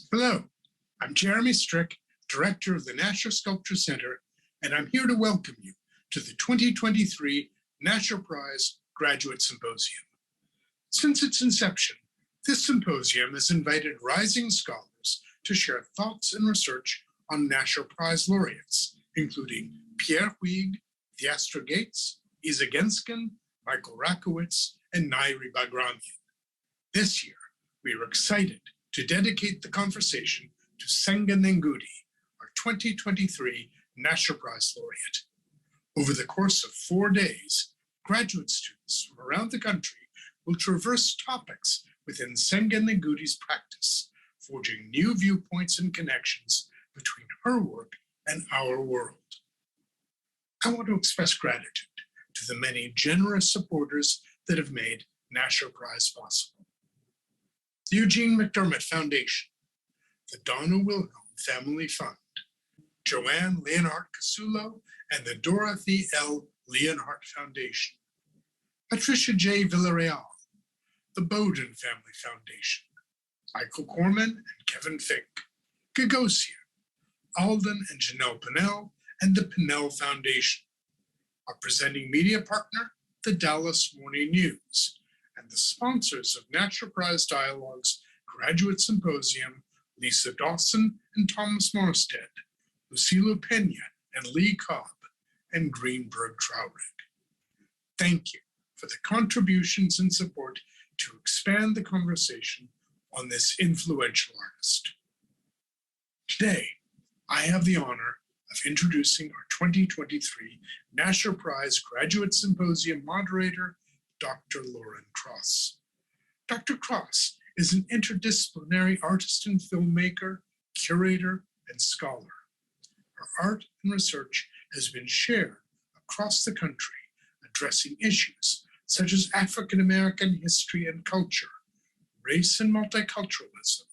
Hello, I'm Jeremy Strick, Director of the Nasher Sculpture Center, and I'm here to welcome you to the 2023 Nasher Prize Graduate Symposium. Since its inception, this symposium has invited rising scholars to share thoughts and research on Nasher Prize laureates, including Pierre Huyghe, Theastra Gates, Isa Genskin, Michael Rakowitz, and Nairi Bagramian. This year, we are excited to dedicate the conversation to Senga Nengudi, our 2023 Nasher Prize laureate. Over the course of 4 days, graduate students from around the country will traverse topics within Senga Nengudi's practice, forging new viewpoints and connections between her work and our world. I want to express gratitude to the many generous supporters that have made Nasher Prize possible. The Eugene McDermott Foundation, the Donna Wilhelm Family Fund, Joanne Leonhardt Casulo, and the Dorothy L. Leonhardt Foundation, Patricia J. Villarreal, the Bowden Family Foundation, Michael Corman and Kevin Fink, Gagosier, Alden and Janelle Pinnell, and the Pinnell Foundation, our presenting media partner, the Dallas Morning News, and the sponsors of Nasher Prize Dialogue's Graduate Symposium, Lisa Dawson and Thomas Morstead, Lucilo Pena and Lee Cobb, and Greenberg Traurig. Thank you for the contributions and support to expand the conversation on this influential artist. Today, I have the honor of introducing our 2023 Nasher Prize Graduate Symposium moderator, Dr. Lauren Cross. Dr. Cross is an interdisciplinary artist and filmmaker, curator, and scholar. Her art and research has been shared across the country, addressing issues such as African American history and culture, race and multiculturalism,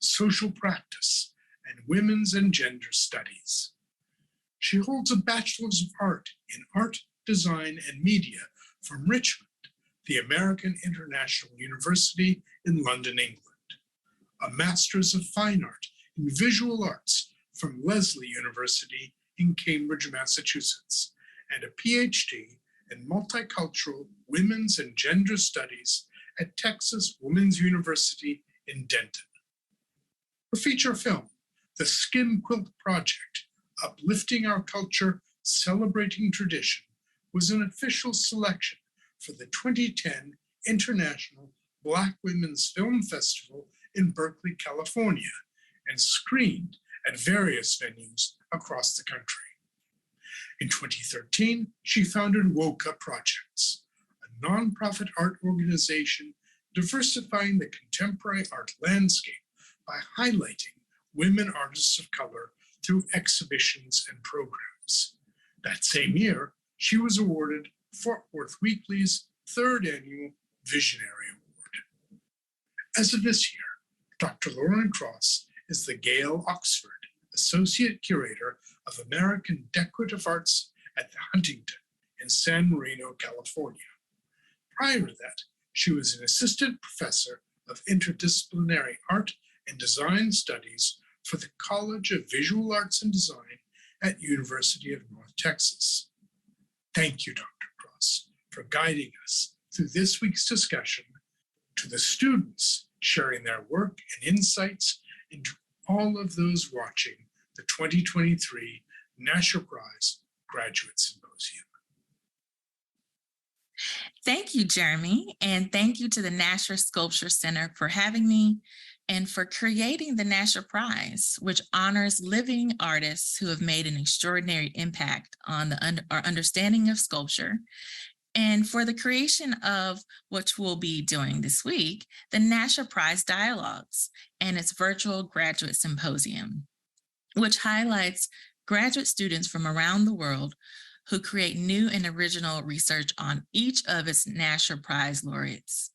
social practice, and women's and gender studies. She holds a Bachelor's of Art in Art, Design, and Media from Richmond, the American International University in London, England, a Master's of Fine Art in Visual Arts from Lesley University in Cambridge, Massachusetts, and a PhD in Multicultural Women's and Gender Studies at Texas Women's University in Denton. Her feature film, The Skin Quilt Project, Uplifting Our Culture, Celebrating Tradition, was an official selection for the 2010 International Black Women's Film Festival in Berkeley, California, and screened at various venues across the country. In 2013, she founded WOCA Projects, a nonprofit art organization diversifying the contemporary art landscape by highlighting women artists of color through exhibitions and programs. That same year, she was awarded Fort Worth Weekly's 3rd Annual Visionary Award. As of this year, Dr. Lauren Cross is the Gail Oxford Associate Curator of American Decorative Arts at the Huntington in San Marino, California. Prior to that, she was an Assistant Professor of Interdisciplinary Art and Design Studies for the College of Visual Arts and Design at University of North Texas. Thank you, Dr. Cross, for guiding us through this week's discussion, to the students sharing their work and insights, and to all of those watching the 2023 Nasher Prize Graduate Symposium. Thank you, Jeremy, and thank you to the Nasher Sculpture Center for having me and for creating the Nasher Prize, which honors living artists who have made an extraordinary impact on our understanding of sculpture, and for the creation of what we'll be doing this week, the Nasher Prize Dialogues and its virtual graduate symposium, which highlights graduate students from around the world who create new and original research on each of its Nasher Prize laureates.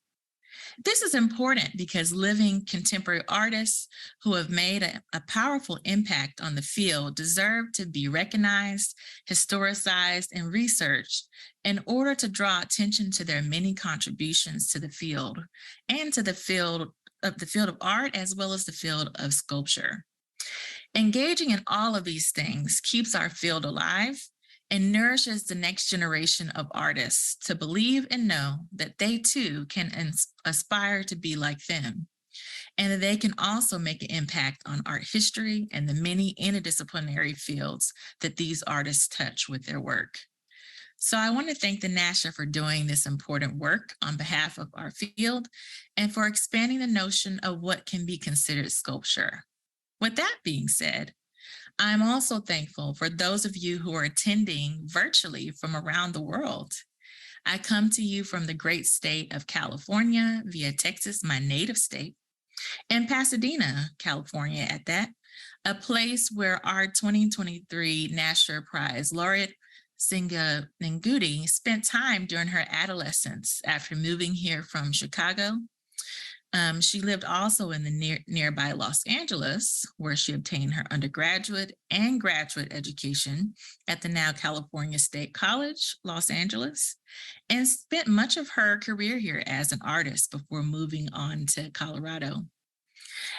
This is important because living contemporary artists who have made a powerful impact on the field deserve to be recognized, historicized, and researched in order to draw attention to their many contributions to the field and to the field the field of art as well as the field of sculpture. Engaging in all of these things keeps our field alive and nourishes the next generation of artists to believe and know that they too can aspire to be like them, and that they can also make an impact on art history and the many interdisciplinary fields that these artists touch with their work. So I want to thank the Nasher for doing this important work on behalf of our field and for expanding the notion of what can be considered sculpture. With that being said, I'm also thankful for those of you who are attending virtually from around the world. I come to you from the great state of California via Texas, my native state, and Pasadena, California at that, a place where our 2023 Nasher Prize laureate, Senga Nengudi, spent time during her adolescence after moving here from Chicago. She lived also in the nearby Los Angeles, where she obtained her undergraduate and graduate education at the now California State College, Los Angeles, and spent much of her career here as an artist before moving on to Colorado.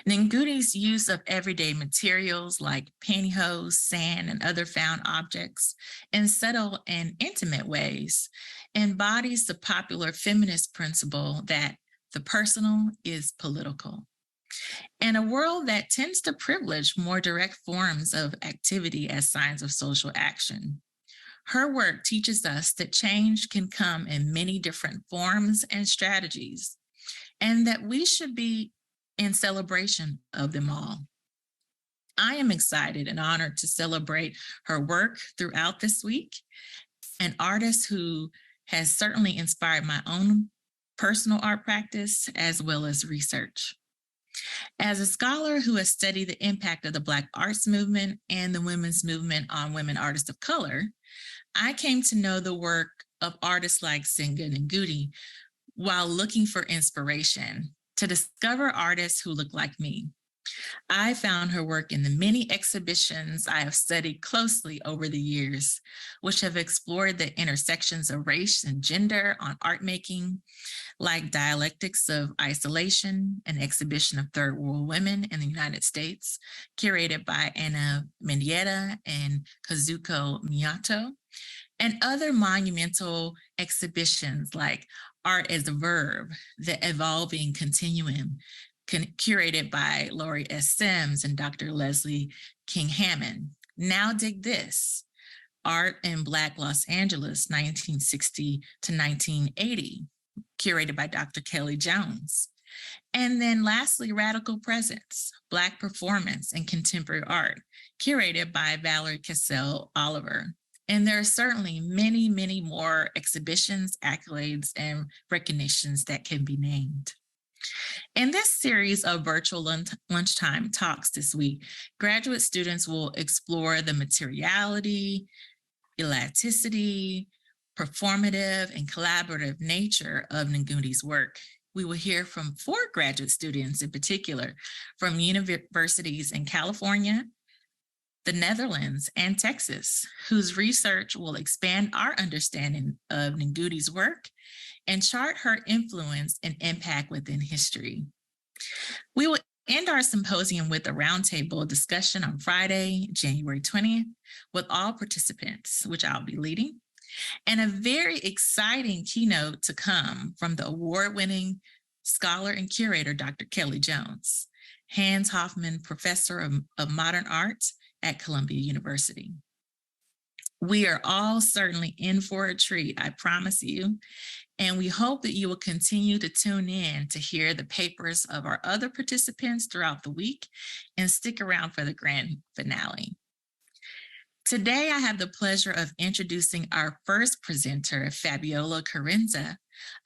Nengudi's use of everyday materials like pantyhose, sand, and other found objects in subtle and intimate ways embodies the popular feminist principle that the personal is political. In a world that tends to privilege more direct forms of activity as signs of social action, her work teaches us that change can come in many different forms and strategies, and that we should be in celebration of them all. I am excited and honored to celebrate her work throughout this week, an artist who has certainly inspired my own personal art practice as well as research. As a scholar who has studied the impact of the Black arts movement and the women's movement on women artists of color, I came to know the work of artists like Senga Nengudi while looking for inspiration to discover artists who look like me. I found her work in the many exhibitions I have studied closely over the years, which have explored the intersections of race and gender on art making, like Dialectics of Isolation, an exhibition of third world women in the United States, curated by Anna Mendieta and Kazuko Miyato, and other monumental exhibitions like Art as a Verb, The Evolving Continuum, curated by Laurie S. Sims and Dr. Leslie King Hammond. Now Dig This, Art in Black Los Angeles, 1960 to 1980, curated by Dr. Kellie Jones. And then lastly, Radical Presence, Black Performance in Contemporary Art, curated by Valerie Cassell Oliver. And there are certainly many, many more exhibitions, accolades, and recognitions that can be named. In this series of virtual lunchtime talks this week, graduate students will explore the materiality, elasticity, performative, and collaborative nature of Nengudi's work. We will hear from 4 graduate students in particular from universities in California, the Netherlands, and Texas, whose research will expand our understanding of Nengudi's work and chart her influence and impact within history. We will end our symposium with a roundtable discussion on Friday, January 20th, with all participants, which I'll be leading, and a very exciting keynote to come from the award-winning scholar and curator, Dr. Kellie Jones, Hans Hofmann Professor of Modern Art at Columbia University. We are all certainly in for a treat, I promise you. And we hope that you will continue to tune in to hear the papers of our other participants throughout the week and stick around for the grand finale. Today, I have the pleasure of introducing our first presenter, Fabiola Carranza,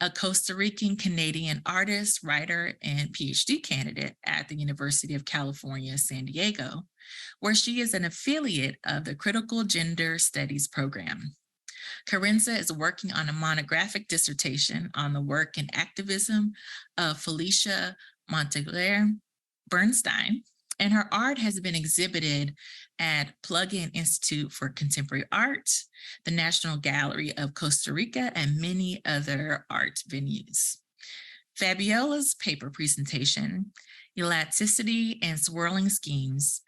a Costa Rican Canadian artist, writer, and PhD candidate at the University of California, San Diego, where she is an affiliate of the Critical Gender Studies program. Carranza is working on a monographic dissertation on the work and activism of Felicia Monteaguer Bernstein, and her art has been exhibited at Plug-in Institute for Contemporary Art, the National Gallery of Costa Rica, and many other art venues. Fabiola's paper presentation, Elasticity and Swirling Schemes,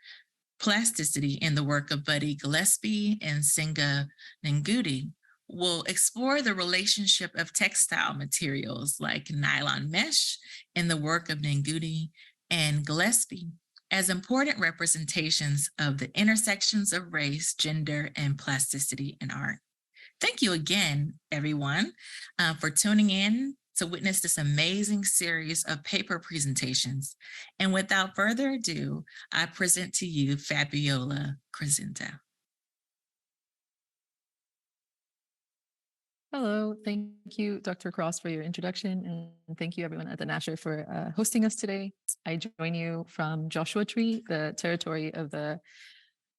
Plasticity in the work of Buddy Gillespie and Senga Nengudi, will explore the relationship of textile materials like nylon mesh in the work of Nengudi and Gillespie as important representations of the intersections of race, gender, and plasticity in art. Thank you again, everyone, for tuning in to witness this amazing series of paper presentations. And without further ado, I present to you Fabiola Crescenta. Hello, thank you, Dr. Cross, for your introduction, and thank you everyone at the Nasher for hosting us today. I join you from Joshua Tree, the territory of the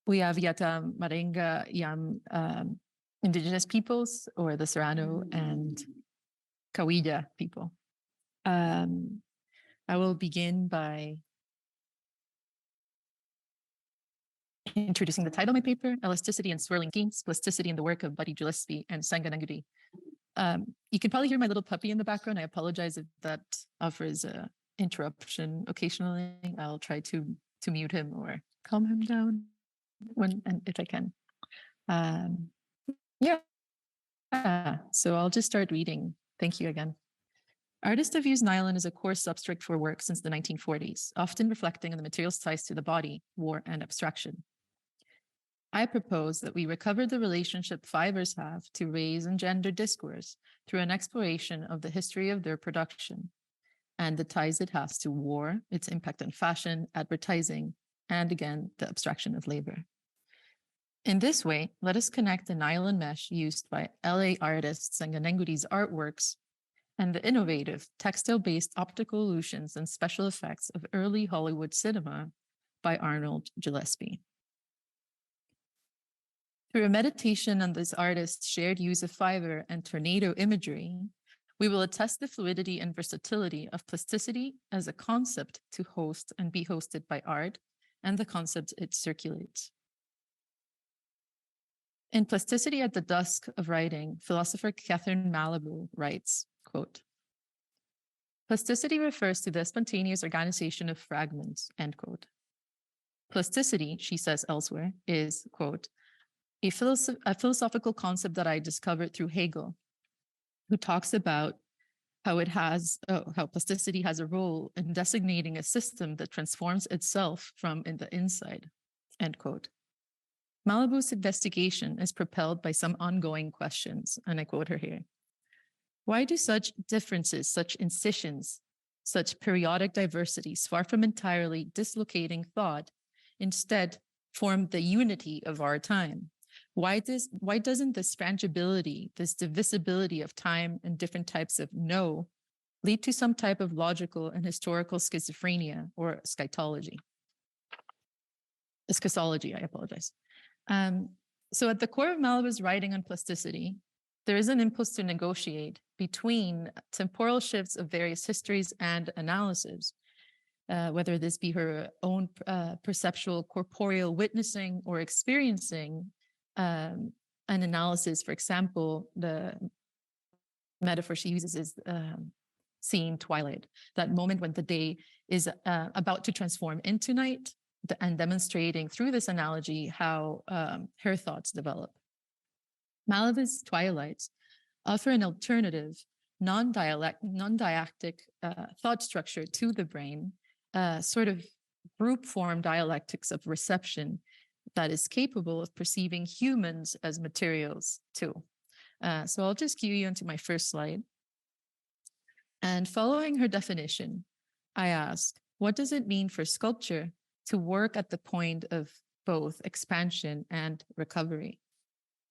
Uyaviatam Marenga Yam indigenous peoples, or the Serrano and Kawija people. I will begin by introducing the title of my paper, Elasticity and Swirling Schemes, Plasticity in the work of Buddy Gillespie and Senga Nengudi. You can probably hear my little puppy in the background. I apologize if that offers an interruption occasionally. I'll try to mute him or calm him down if I can. So I'll just start reading. Thank you again. Artists have used nylon as a core substrate for work since the 1940s, often reflecting on the material's ties to the body, war, and abstraction. I propose that we recover the relationship fibers have to race and gender discourse through an exploration of the history of their production and the ties it has to war, its impact on fashion, advertising, and again, the abstraction of labor. In this way, let us connect the nylon mesh used by LA artists and Nengudi's artworks and the innovative textile-based optical illusions and special effects of early Hollywood cinema by Arnold Gillespie. Through a meditation on this artist's shared use of fiber and tornado imagery, we will attest the fluidity and versatility of plasticity as a concept to host and be hosted by art and the concepts it circulates. In Plasticity at the Dusk of Writing, philosopher Catherine Malibu writes, quote, "Plasticity refers to the spontaneous organization of fragments," end quote. Plasticity, she says elsewhere, is, quote, a philosophical concept that I discovered through Hegel, who talks about how plasticity has a role in designating a system that transforms itself from in the inside, end quote. Malibu's investigation is propelled by some ongoing questions, and I quote her here. Why do such differences, such incisions, such periodic diversities, far from entirely dislocating thought, instead form the unity of our time? Why doesn't this frangibility, this divisibility of time and different types of no lead to some type of logical and historical schizophrenia or schizology, I apologize. So at the core of Malibu's writing on plasticity, there is an impulse to negotiate between temporal shifts of various histories and analysis, whether this be her own perceptual corporeal witnessing or experiencing an analysis. For example, the metaphor she uses is seeing twilight, that moment when the day is about to transform into night, and demonstrating through this analogy how her thoughts develop. Malibu's twilights offer an alternative, non-dialectic thought structure to the brain, sort of group form dialectics of reception that is capable of perceiving humans as materials too. So I'll just cue you into my first slide. And following her definition, I ask, what does it mean for sculpture to work at the point of both expansion and recovery?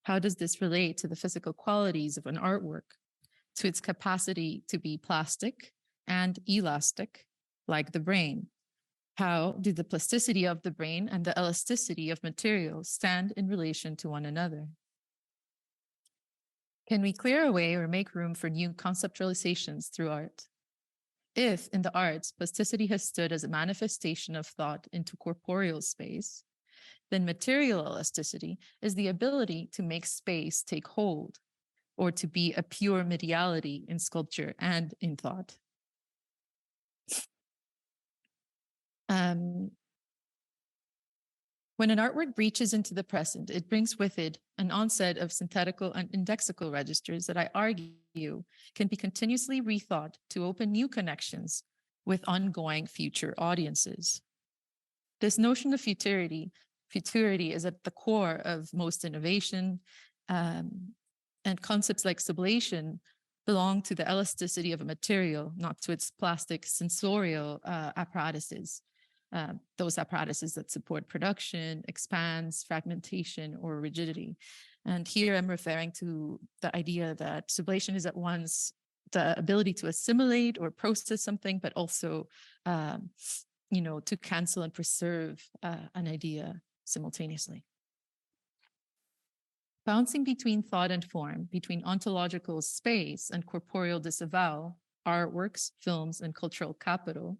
How does this relate to the physical qualities of an artwork, to its capacity to be plastic and elastic, like the brain? How do the plasticity of the brain and the elasticity of materials stand in relation to one another? Can we clear away or make room for new conceptualizations through art? If in the arts, plasticity has stood as a manifestation of thought into corporeal space, then material elasticity is the ability to make space take hold, or to be a pure mediality in sculpture and in thought. When an artwork breaches into the present, it brings with it an onset of synthetical and indexical registers that I argue can be continuously rethought to open new connections with ongoing future audiences. This notion of futurity is at the core of most innovation, and concepts like sublation belong to the elasticity of a material, not to its plastic sensorial apparatuses. Those apparatuses that support production, expanse, fragmentation, or rigidity. And here I'm referring to the idea that sublation is at once the ability to assimilate or process something, but also, to cancel and preserve an idea simultaneously. Bouncing between thought and form, between ontological space and corporeal disavowal, artworks, films, and cultural capital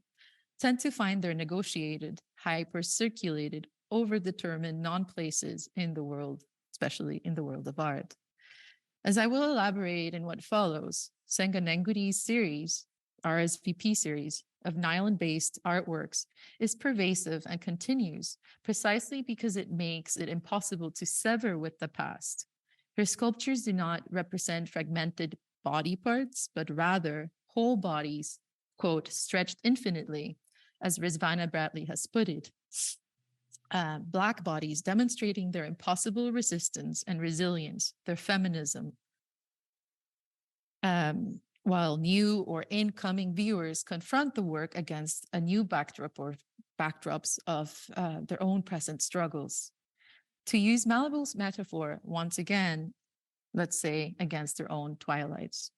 tend to find their negotiated, hyper-circulated, over-determined non-places in the world, especially in the world of art. As I will elaborate in what follows, Senga Nengudi's series, RSVP series, of nylon-based artworks is pervasive and continues precisely because it makes it impossible to sever with the past. Her sculptures do not represent fragmented body parts, but rather whole bodies, quote, stretched infinitely, as Rizvana Bradley has put it. Black bodies demonstrating their impossible resistance and resilience, their feminism, while new or incoming viewers confront the work against a new backdrop or backdrops of their own present struggles. To use Malibu's metaphor once again, let's say against their own twilights.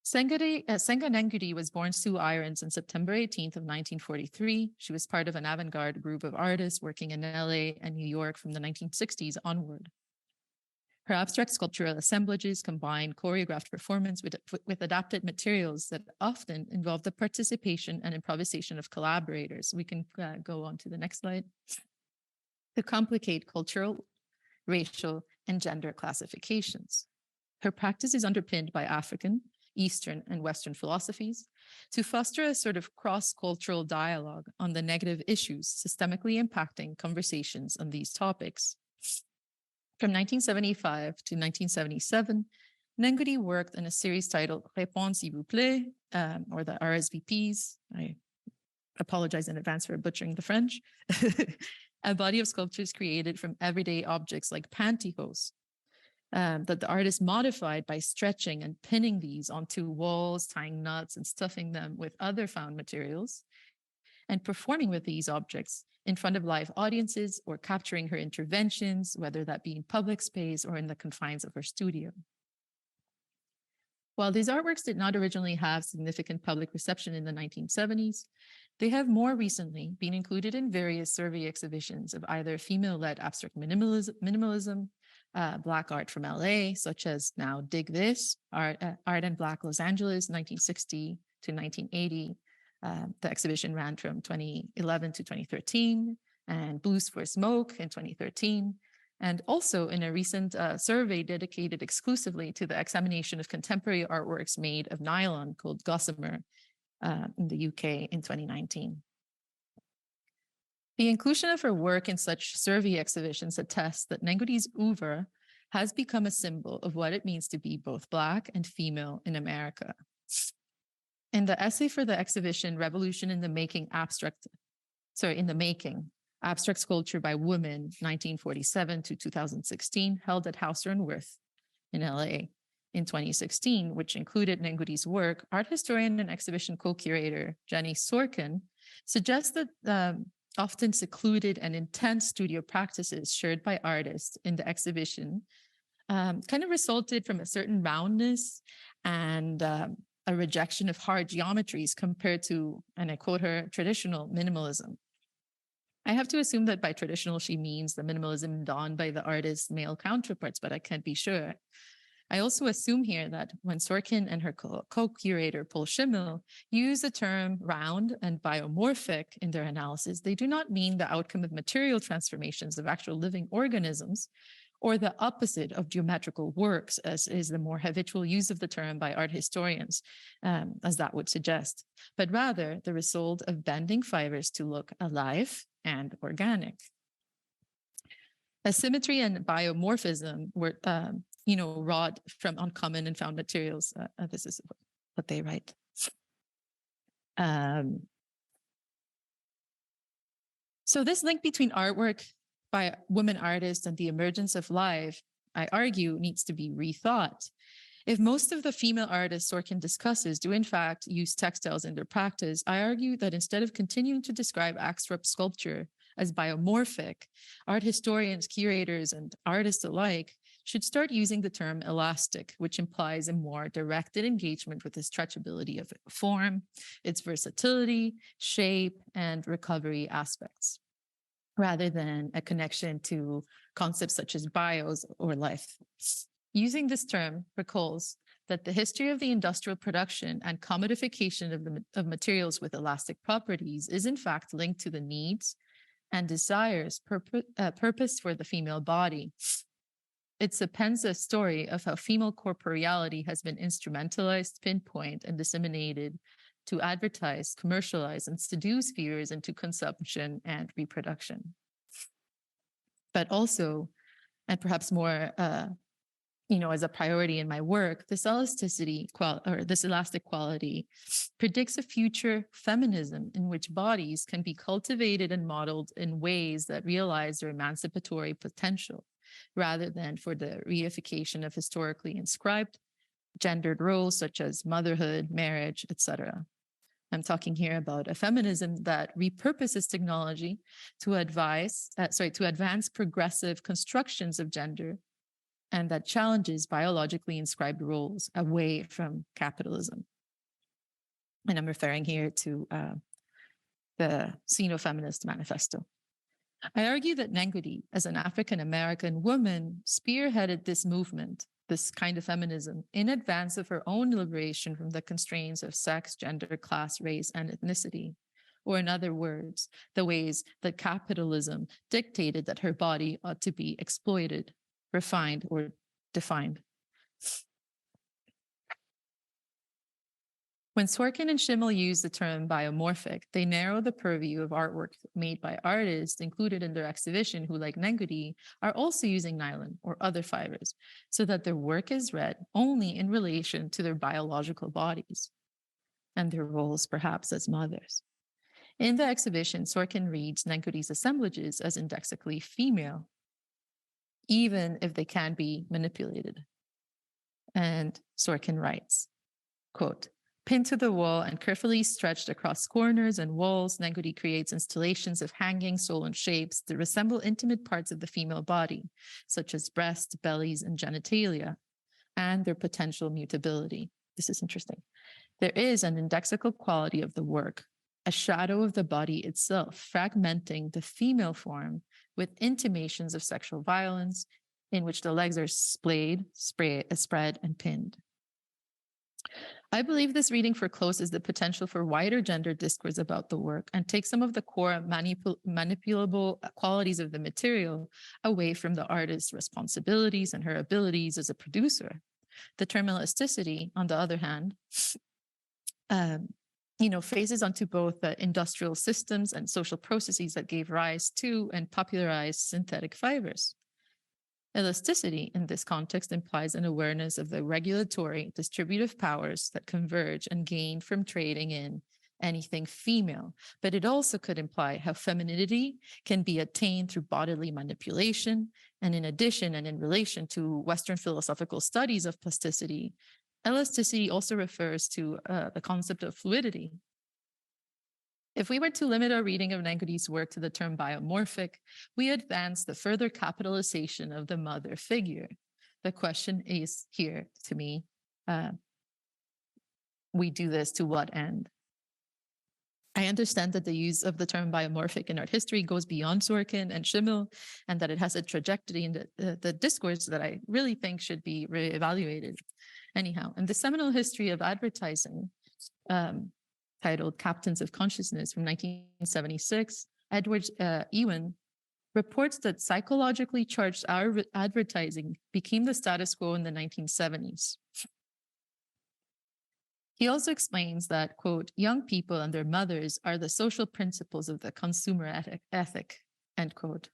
Senga Nengudi was born Sue Irons on September 18th of 1943. She was part of an avant-garde group of artists working in LA and New York from the 1960s onward. Her abstract sculptural assemblages combine choreographed performance with adapted materials that often involve the participation and improvisation of collaborators. We can go on to the next slide. To complicate cultural, racial, and gender classifications. Her practice is underpinned by African, Eastern, and Western philosophies to foster a sort of cross-cultural dialogue on the negative issues systemically impacting conversations on these topics. From 1975 to 1977, Nengudi worked in a series titled Réponse s'il vous plaît, or the RSVPs. I apologize in advance for butchering the French. A body of sculptures created from everyday objects like pantyhose, that the artist modified by stretching and pinning these onto walls, tying nuts and stuffing them with other found materials, and performing with these objects in front of live audiences or capturing her interventions, whether that be in public space or in the confines of her studio. While these artworks did not originally have significant public reception in the 1970s, they have more recently been included in various survey exhibitions of either female-led abstract minimalism, Black art from LA, such as now Dig This, Art and Black Los Angeles, 1960 to 1980. The exhibition ran from 2011 to 2013, and Blues for Smoke in 2013. And also in a recent survey dedicated exclusively to the examination of contemporary artworks made of nylon called Gossamer in the UK in 2019. The inclusion of her work in such survey exhibitions attests that Nengudi's oeuvre has become a symbol of what it means to be both Black and female in America. In the essay for the exhibition, Revolution in the Making, Abstract Sculpture by Women, 1947 to 2016, held at Hauser and Wirth in LA in 2016, which included Nengudi's work, art historian and exhibition co-curator Jenny Sorkin suggests that often secluded and intense studio practices shared by artists in the exhibition kind of resulted from a certain roundness and a rejection of hard geometries compared to, and I quote her, traditional minimalism. I have to assume that by traditional, she means the minimalism donned by the artist's male counterparts, but I can't be sure. I also assume here that when Sorkin and her co-curator Paul Schimmel use the term round and biomorphic in their analysis, they do not mean the outcome of material transformations of actual living organisms or the opposite of geometrical works, as is the more habitual use of the term by art historians, as that would suggest, but rather the result of bending fibers to look alive and organic. Asymmetry and biomorphism were, wrought from uncommon and found materials. This is what they write. So this link between artwork by women artists and the emergence of life, I argue, needs to be rethought. If most of the female artists Sorkin discusses do in fact use textiles in their practice, I argue that instead of continuing to describe abstract sculpture as biomorphic, art historians, curators, and artists alike should start using the term elastic, which implies a more directed engagement with the stretchability of form, its versatility, shape, and recovery aspects, rather than a connection to concepts such as bios or life. Using this term recalls that the history of the industrial production and commodification of materials with elastic properties is in fact linked to the needs and desires purpose for the female body. It appends a story of how female corporeality has been instrumentalized, pinpointed, and disseminated to advertise, commercialize, and seduce viewers into consumption and reproduction. But also, and perhaps more, as a priority in my work, this elasticity or this elastic quality predicts a future feminism in which bodies can be cultivated and modeled in ways that realize their emancipatory potential, rather than for the reification of historically inscribed gendered roles such as motherhood, marriage, etc. I'm talking here about a feminism that repurposes technology to advance progressive constructions of gender, and that challenges biologically inscribed roles away from capitalism. And I'm referring here to the Sino-Feminist Manifesto. I argue that Nengudi, as an African-American woman, spearheaded this movement, this kind of feminism, in advance of her own liberation from the constraints of sex, gender, class, race, and ethnicity. Or in other words, the ways that capitalism dictated that her body ought to be exploited, refined, or defined. When Sorkin and Schimmel use the term biomorphic, they narrow the purview of artwork made by artists included in their exhibition who, like Nengudi, are also using nylon or other fibers, so that their work is read only in relation to their biological bodies and their roles perhaps as mothers. In the exhibition, Sorkin reads Nengudi's assemblages as indexically female, even if they can be manipulated. And Sorkin writes, quote, pinned to the wall and carefully stretched across corners and walls, Nengudi creates installations of hanging stolen shapes that resemble intimate parts of the female body, such as breasts, bellies, and genitalia, and their potential mutability. This is interesting. There is an indexical quality of the work, a shadow of the body itself, fragmenting the female form with intimations of sexual violence, in which the legs are splayed, spread, and pinned. I believe this reading forecloses the potential for wider gender discourse about the work and takes some of the core manipulable qualities of the material away from the artist's responsibilities and her abilities as a producer. The term elasticity, on the other hand, phases onto both the industrial systems and social processes that gave rise to and popularized synthetic fibers. Elasticity in this context implies an awareness of the regulatory distributive powers that converge and gain from trading in anything female, but it also could imply how femininity can be attained through bodily manipulation. And in addition, and in relation to Western philosophical studies of plasticity, elasticity also refers to the concept of fluidity. If we were to limit our reading of Nengudi's work to the term biomorphic, we advance the further capitalization of the mother figure. The question is here, to me, we do this to what end? I understand that the use of the term biomorphic in art history goes beyond Sorkin and Schimmel, and that it has a trajectory in the discourse that I really think should be reevaluated. Anyhow, in the seminal history of advertising, titled Captains of Consciousness from 1976, Edward Ewan reports that psychologically charged advertising became the status quo in the 1970s. He also explains that, quote, young people and their mothers are the social principles of the consumer ethic, end quote.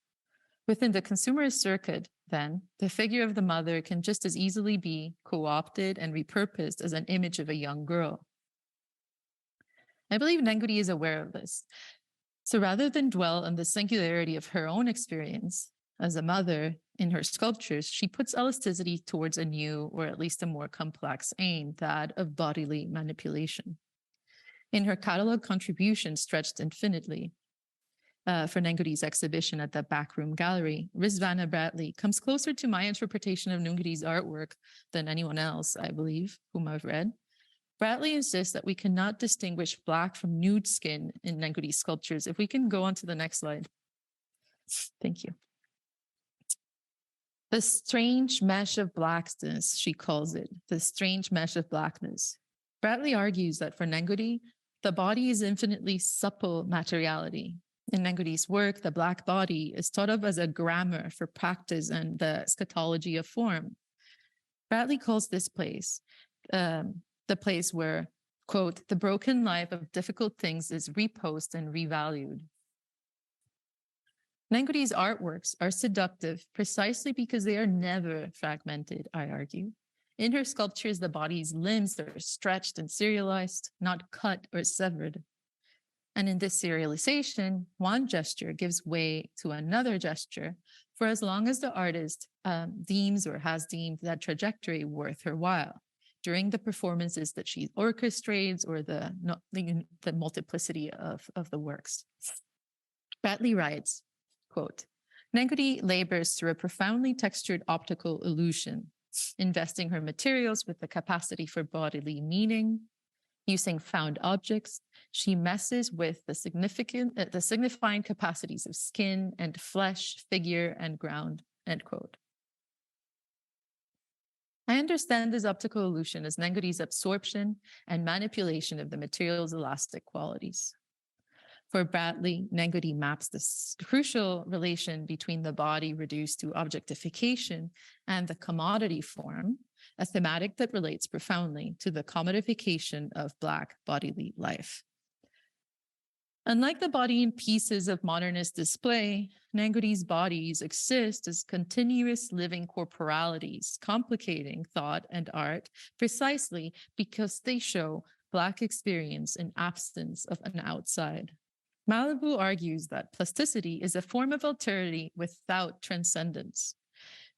Within the consumerist circuit, then, the figure of the mother can just as easily be co-opted and repurposed as an image of a young girl. I believe Nengudi is aware of this. So rather than dwell on the singularity of her own experience as a mother in her sculptures, she puts elasticity towards a new, or at least a more complex aim, that of bodily manipulation. In her catalog contribution Stretched Infinitely, for Nengudi's exhibition at the Backroom Gallery, Rizvana Bradley comes closer to my interpretation of Nengudi's artwork than anyone else, I believe, whom I've read. Bradley insists that we cannot distinguish Black from nude skin in Nengudi's sculptures. If we can go on to the next slide. Thank you. The strange mesh of blackness, she calls it, the strange mesh of blackness. Bradley argues that for Nengudi, the body is infinitely supple materiality. In Nengudi's work, the Black body is thought of as a grammar for practice and the eschatology of form. Bradley calls this place the place where, quote, the broken life of difficult things is reposed and revalued. Nengudi's artworks are seductive precisely because they are never fragmented, I argue. In her sculptures, the body's limbs are stretched and serialized, not cut or severed. And in this serialization, one gesture gives way to another gesture for as long as the artist deems or has deemed that trajectory worth her while during the performances that she orchestrates or the multiplicity of the works. Bradley writes, quote, Nengudi labors through a profoundly textured optical illusion, investing her materials with the capacity for bodily meaning. Using found objects, she messes with the signifying capacities of skin and flesh, figure and ground, end quote. I understand this optical illusion as Nengudi's absorption and manipulation of the material's elastic qualities. For Bradley, Nengudi maps this crucial relation between the body reduced to objectification and the commodity form, a thematic that relates profoundly to the commodification of Black bodily life. Unlike the body in pieces of modernist display, Nengudi's bodies exist as continuous living corporalities, complicating thought and art precisely because they show Black experience in absence of an outside. Malibu argues that plasticity is a form of alterity without transcendence.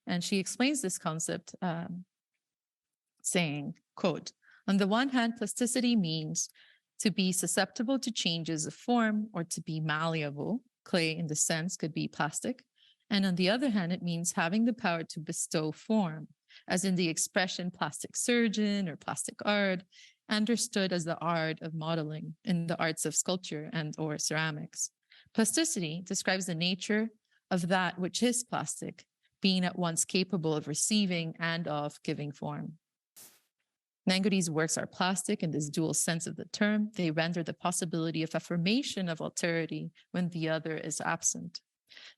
And she explains this concept saying, quote, on the one hand, plasticity means to be susceptible to changes of form or to be malleable. Clay in the sense could be plastic. And on the other hand, it means having the power to bestow form, as in the expression plastic surgeon or plastic art, understood as the art of modeling in the arts of sculpture and or ceramics. Plasticity describes the nature of that which is plastic, being at once capable of receiving and of giving form. Nengudi's works are plastic in this dual sense of the term. They render the possibility of affirmation of alterity when the other is absent.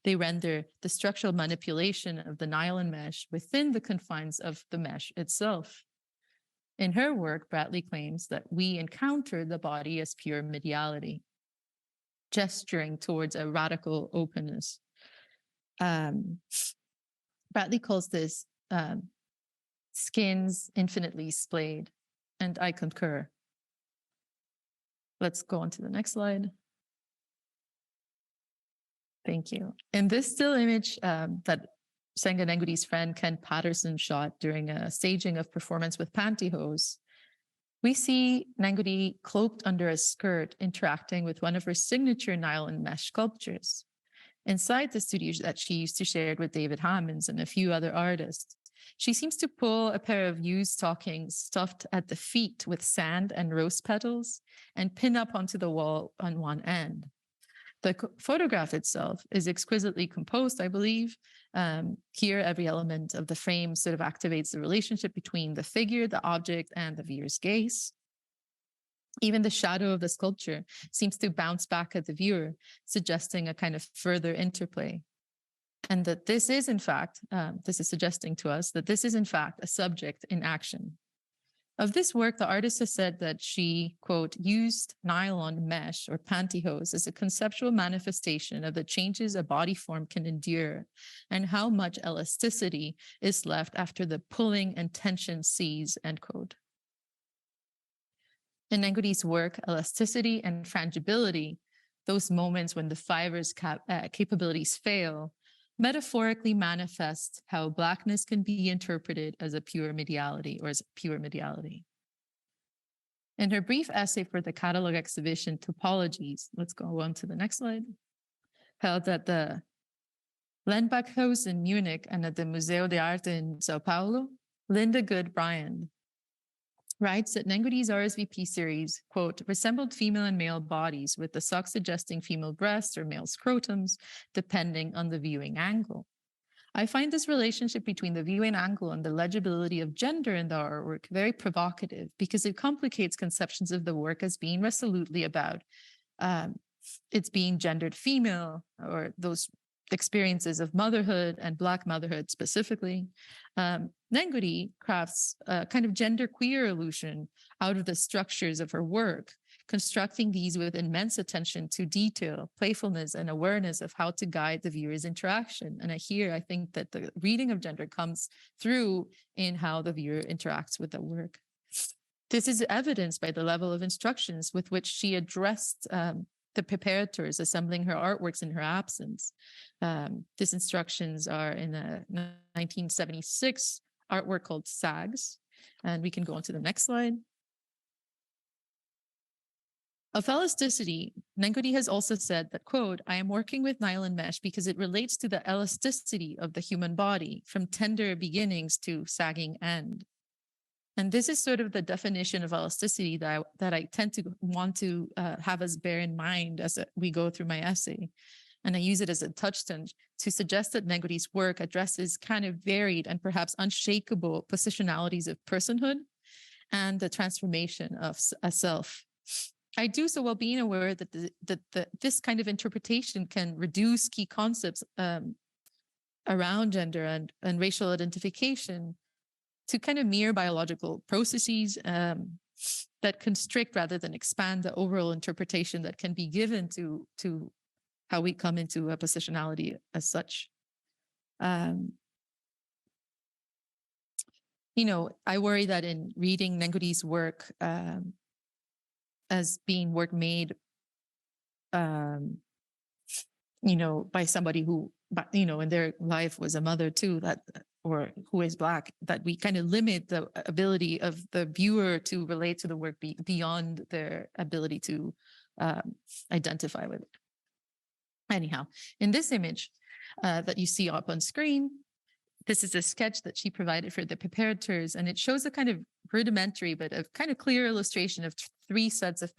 They render the structural manipulation of the nylon mesh within the confines of the mesh itself. In her work, Bradley claims that we encounter the body as pure mediality, gesturing towards a radical openness. Bradley calls this skins infinitely splayed, and I concur. Let's go on to the next slide. Thank you. In this still image that Senga Nengudi's friend Ken Patterson shot during a staging of Performance with Pantyhose, we see Nengudi cloaked under a skirt interacting with one of her signature nylon mesh sculptures. Inside the studio that she used to share with David Hammons and a few other artists, she seems to pull a pair of used stockings stuffed at the feet with sand and rose petals and pin up onto the wall on one end. The photograph itself is exquisitely composed, I believe. Here, every element of the frame sort of activates the relationship between the figure, the object, and the viewer's gaze. Even the shadow of the sculpture seems to bounce back at the viewer, suggesting a kind of further interplay. And that this is, in fact, this is suggesting to us that this is, in fact, a subject in action. Of this work, the artist has said that she, quote, used nylon mesh or pantyhose as a conceptual manifestation of the changes a body form can endure and how much elasticity is left after the pulling and tension cease, end quote. In Nengudi's work, elasticity and frangibility, those moments when the fiber's capabilities fail, metaphorically manifest how Blackness can be interpreted as a pure mediality or as pure mediality. In her brief essay for the catalog exhibition Topologies, let's go on to the next slide, held at the Lenbachhaus in Munich and at the Museo de Arte in Sao Paulo, Linda Good Bryan writes that Nengudi's RSVP series, quote, resembled female and male bodies with the sock suggesting female breasts or male scrotums, depending on the viewing angle. I find this relationship between the viewing angle and the legibility of gender in the artwork very provocative because it complicates conceptions of the work as being resolutely about it's being gendered female or those experiences of motherhood and Black motherhood specifically. Nengudi crafts a kind of genderqueer illusion out of the structures of her work, constructing these with immense attention to detail, playfulness, and awareness of how to guide the viewer's interaction. And I think that the reading of gender comes through in how the viewer interacts with the work. This is evidenced by the level of instructions with which she addressed the preparators assembling her artworks in her absence. These instructions are in a 1976 artwork called Sags. And we can go on to the next slide. Of elasticity, Nengudi has also said that, quote, I am working with nylon mesh because it relates to the elasticity of the human body from tender beginnings to sagging end. And this is sort of the definition of elasticity that I tend to want to have us bear in mind as we go through my essay. And I use it as a touchstone to suggest that Nengudi's work addresses kind of varied and perhaps unshakable positionalities of personhood and the transformation of a self. I do so while being aware that this kind of interpretation can reduce key concepts around gender and racial identification to kind of mere biological processes that constrict rather than expand the overall interpretation that can be given to how we come into a positionality as such. I worry that in reading Nengudi's work as being work made, by somebody who, in their life was a mother too, or who is Black, that we kind of limit the ability of the viewer to relate to the work beyond their ability to identify with it. Anyhow, in this image that you see up on screen, this is a sketch that she provided for the preparators, and it shows a kind of rudimentary but a kind of clear illustration of 3 sets of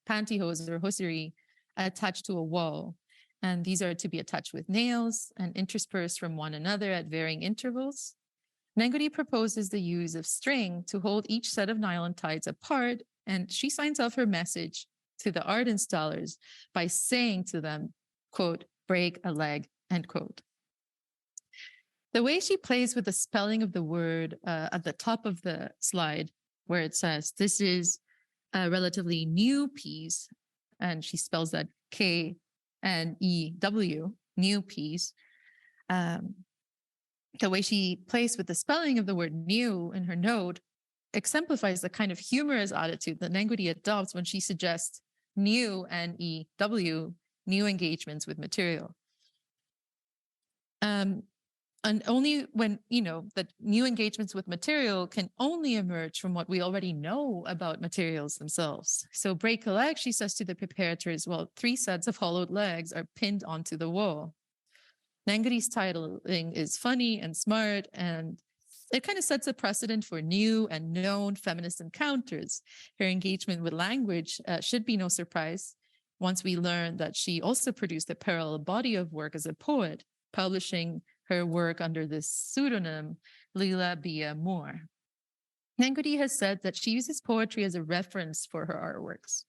pantyhose or hosiery attached to a wall. And these are to be attached with nails and interspersed from one another at varying intervals. Nengudi proposes the use of string to hold each set of nylon ties apart, and she signs off her message to the art installers by saying to them, quote, break a leg, end quote. The way she plays with the spelling of the word at the top of the slide, where it says, this is a relatively new piece, and she spells that K-N-E-W, new piece. The way she plays with the spelling of the word new in her note exemplifies the kind of humorous attitude that Nengudi adopts when she suggests new, N-E-W, new engagements with material. And only when, that new engagements with material can only emerge from what we already know about materials themselves. So break a leg, she says to the preparators, well, 3 sets of hollowed legs are pinned onto the wall. Nengudi's titling is funny and smart, and it kind of sets a precedent for new and known feminist encounters. Her engagement with language should be no surprise once we learn that she also produced a parallel body of work as a poet, publishing her work under the pseudonym Lila Bia Moore. Nengudi has said that she uses poetry as a reference for her artworks.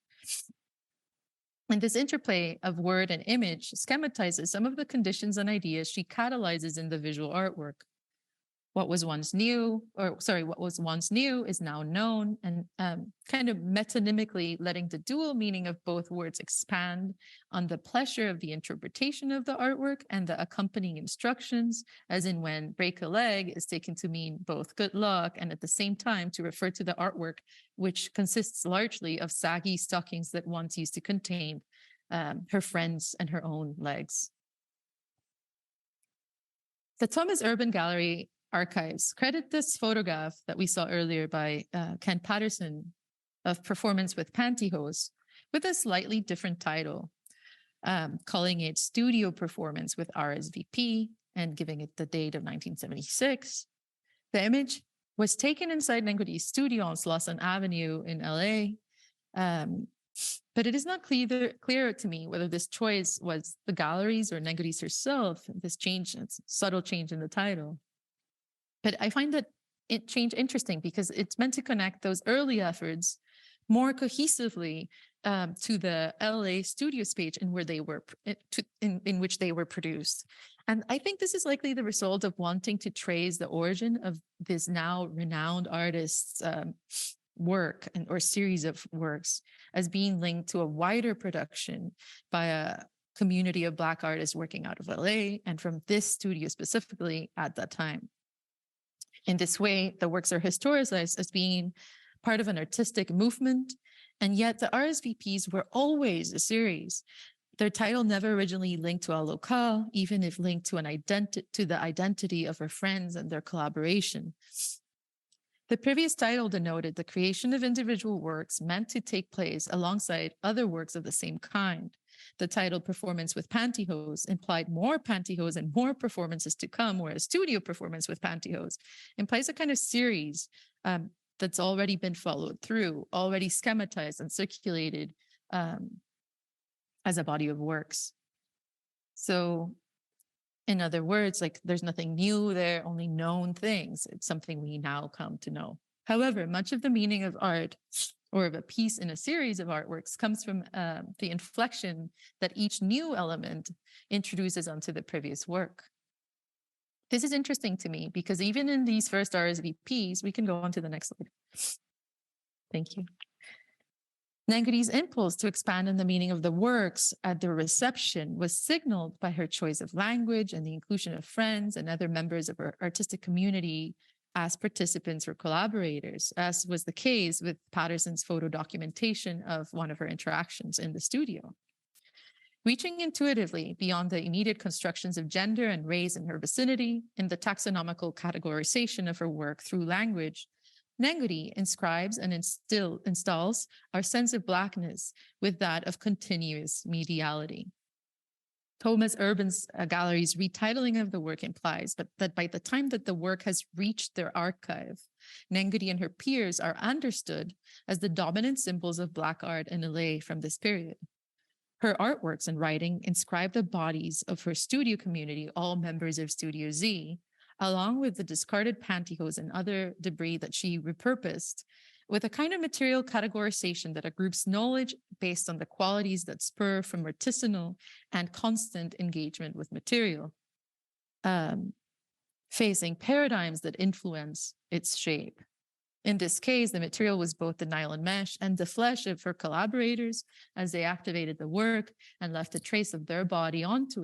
And this interplay of word and image schematizes some of the conditions and ideas she catalyzes in the visual artwork. What was once new is now known, and kind of metonymically letting the dual meaning of both words expand on the pleasure of the interpretation of the artwork and the accompanying instructions, as in when break a leg is taken to mean both good luck and at the same time to refer to the artwork, which consists largely of saggy stockings that once used to contain her friends and her own legs. The Thomas Urban Gallery archives credit this photograph that we saw earlier by Ken Patterson of Performance with Pantyhose with a slightly different title, calling it Studio Performance with RSVP and giving it the date of 1976. The image was taken inside Nengudi's studio on Slauson Avenue in LA, but it is not clear to me whether this choice was the gallery's or Nengudi's herself, this change, subtle change in the title. But I find that change interesting because it's meant to connect those early efforts more cohesively to the LA studio space in which they were produced. And I think this is likely the result of wanting to trace the origin of this now renowned artist's work or series of works as being linked to a wider production by a community of Black artists working out of LA and from this studio specifically at that time. In this way, the works are historicized as being part of an artistic movement, and yet the RSVPs were always a series. Their title never originally linked to a locale, even if linked to the identity of her friends and their collaboration. The previous title denoted the creation of individual works meant to take place alongside other works of the same kind. The title Performance with Pantyhose implied more pantyhose and more performances to come, whereas Studio Performance with Pantyhose implies a kind of series that's already been followed through, already schematized and circulated as a body of works. So in other words, like there's nothing new there, only known things. It's something we now come to know. However, much of the meaning of art or of a piece in a series of artworks comes from the inflection that each new element introduces onto the previous work. This is interesting to me because even in these first RSVPs, we can go on to the next slide. Thank you. Nengudi's impulse to expand on the meaning of the works at the reception was signaled by her choice of language and the inclusion of friends and other members of her artistic community as participants or collaborators, as was the case with Patterson's photo documentation of one of her interactions in the studio. Reaching intuitively beyond the immediate constructions of gender and race in her vicinity, in the taxonomical categorization of her work through language, Nengudi inscribes and installs our sense of Blackness with that of continuous mediality. Thomas Urban's gallery's retitling of the work implies that by the time that the work has reached their archive, Nengudi and her peers are understood as the dominant symbols of Black art in LA from this period. Her artworks and writing inscribe the bodies of her studio community, all members of Studio Z, along with the discarded pantyhose and other debris that she repurposed, with a kind of material categorization that groups knowledge based on the qualities that spur from artisanal and constant engagement with material, facing paradigms that influence its shape. In this case, the material was both the nylon mesh and the flesh of her collaborators as they activated the work and left a trace of their body onto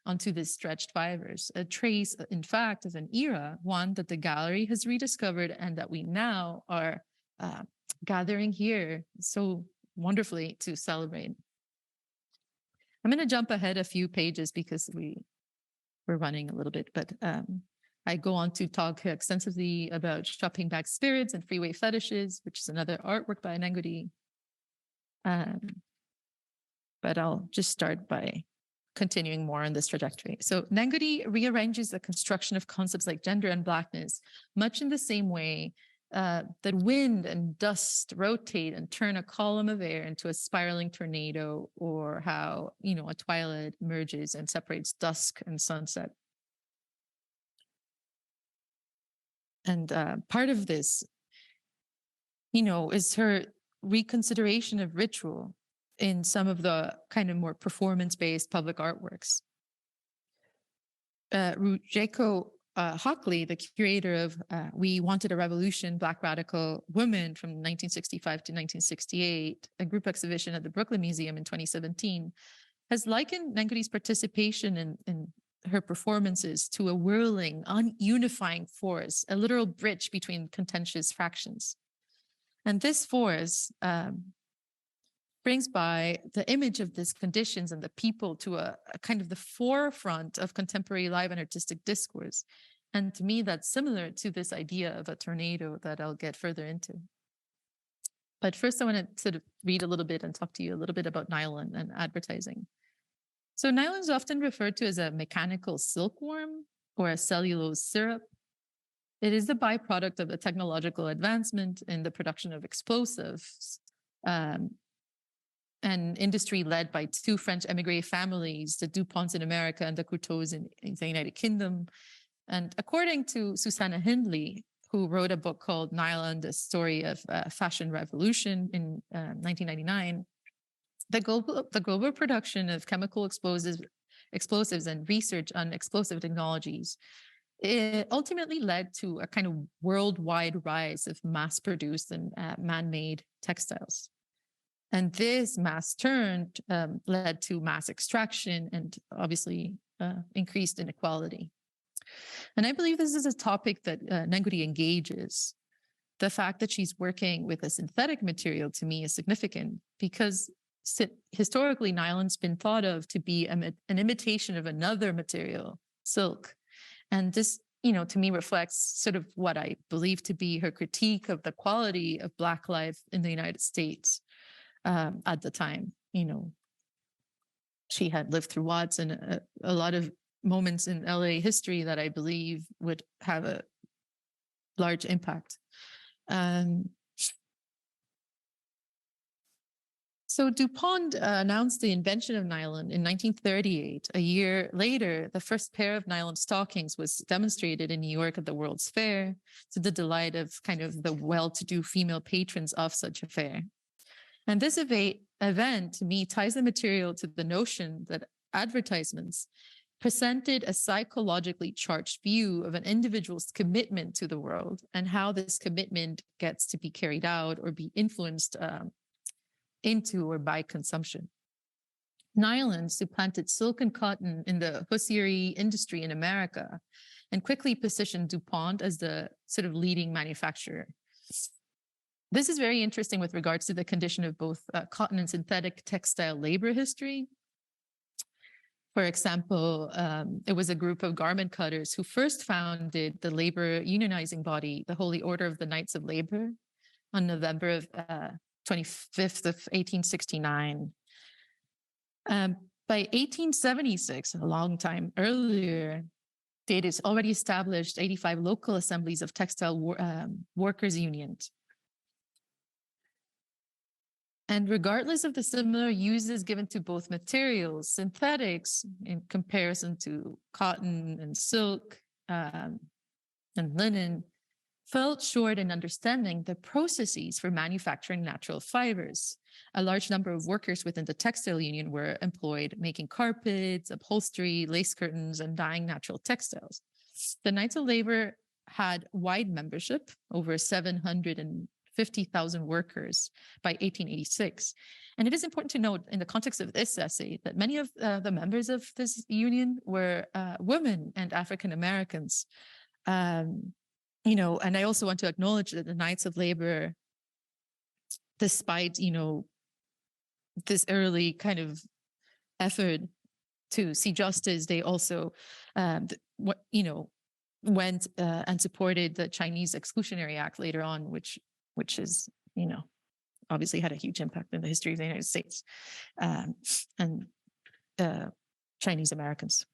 the stretched fibers, a trace, in fact, of an era, one that the gallery has rediscovered and that we now are gathering here so wonderfully to celebrate. I'm going to jump ahead a few pages because we're running a little bit, but I go on to talk extensively about shopping bag spirits and freeway fetishes, which is another artwork by Nengudi. But I'll just start by continuing more on this trajectory. So Nengudi rearranges the construction of concepts like gender and Blackness, much in the same way that wind and dust rotate and turn a column of air into a spiraling tornado, or how, a twilight merges and separates dusk and sunset. And part of this, is her reconsideration of ritual in some of the kind of more performance-based public artworks. Rujeko Hockley, the curator of We Wanted a Revolution, Black Radical Women from 1965 to 1968, a group exhibition at the Brooklyn Museum in 2017, has likened Nengudi's participation in her performances to a whirling, unifying force, a literal bridge between contentious fractions. And this force brings by the image of these conditions and the people to a kind of the forefront of contemporary live and artistic discourse. And to me, that's similar to this idea of a tornado that I'll get further into. But first, I want to sort of read a little bit and talk to you a little bit about nylon and advertising. So nylon is often referred to as a mechanical silkworm or a cellulose syrup. It is the byproduct of a technological advancement in the production of explosives, an industry led by two French emigre families, the DuPonts in America and the Courteaus in the United Kingdom. And according to Susanna Hindley, who wrote a book called Nylon, The Story of Fashion Revolution in 1999, the global production of chemical explosives and research on explosive technologies, it ultimately led to a kind of worldwide rise of mass-produced and man-made textiles. And this mass turn led to mass extraction and obviously increased inequality. And I believe this is a topic that Nengudi engages. The fact that she's working with a synthetic material to me is significant because historically nylon's been thought of to be an imitation of another material, silk. And this, to me reflects sort of what I believe to be her critique of the quality of Black life in the United States at the time. She had lived through Watts and a lot of moments in LA history that I believe would have a large impact. So DuPont announced the invention of nylon in 1938. A year later, the first pair of nylon stockings was demonstrated in New York at the World's Fair to the delight of kind of the well-to-do female patrons of such a fair. And this event, to me, ties the material to the notion that advertisements presented a psychologically charged view of an individual's commitment to the world and how this commitment gets to be carried out or be influenced into or by consumption. Nylon supplanted silk and cotton in the hosiery industry in America and quickly positioned DuPont as the sort of leading manufacturer. This is very interesting with regards to the condition of both cotton and synthetic textile labor history. For example, it was a group of garment cutters who first founded the labor unionizing body, the Holy Order of the Knights of Labor, on November of 25th of 1869. By 1876, a long time earlier, they had already established 85 local assemblies of textile workers' unions. And regardless of the similar uses given to both materials, synthetics in comparison to cotton and silk and linen fell short in understanding the processes for manufacturing natural fibers. A large number of workers within the textile union were employed making carpets, upholstery, lace curtains, and dyeing natural textiles. The Knights of Labor had wide membership, over 750,000 workers by 1886. And it is important to note in the context of this essay that many of the members of this union were women and African Americans. And I also want to acknowledge that the Knights of Labor, despite, this early kind of effort to see justice, they also, went and supported the Chinese Exclusionary Act later on, which is, obviously had a huge impact in the history of the United States and Chinese Americans.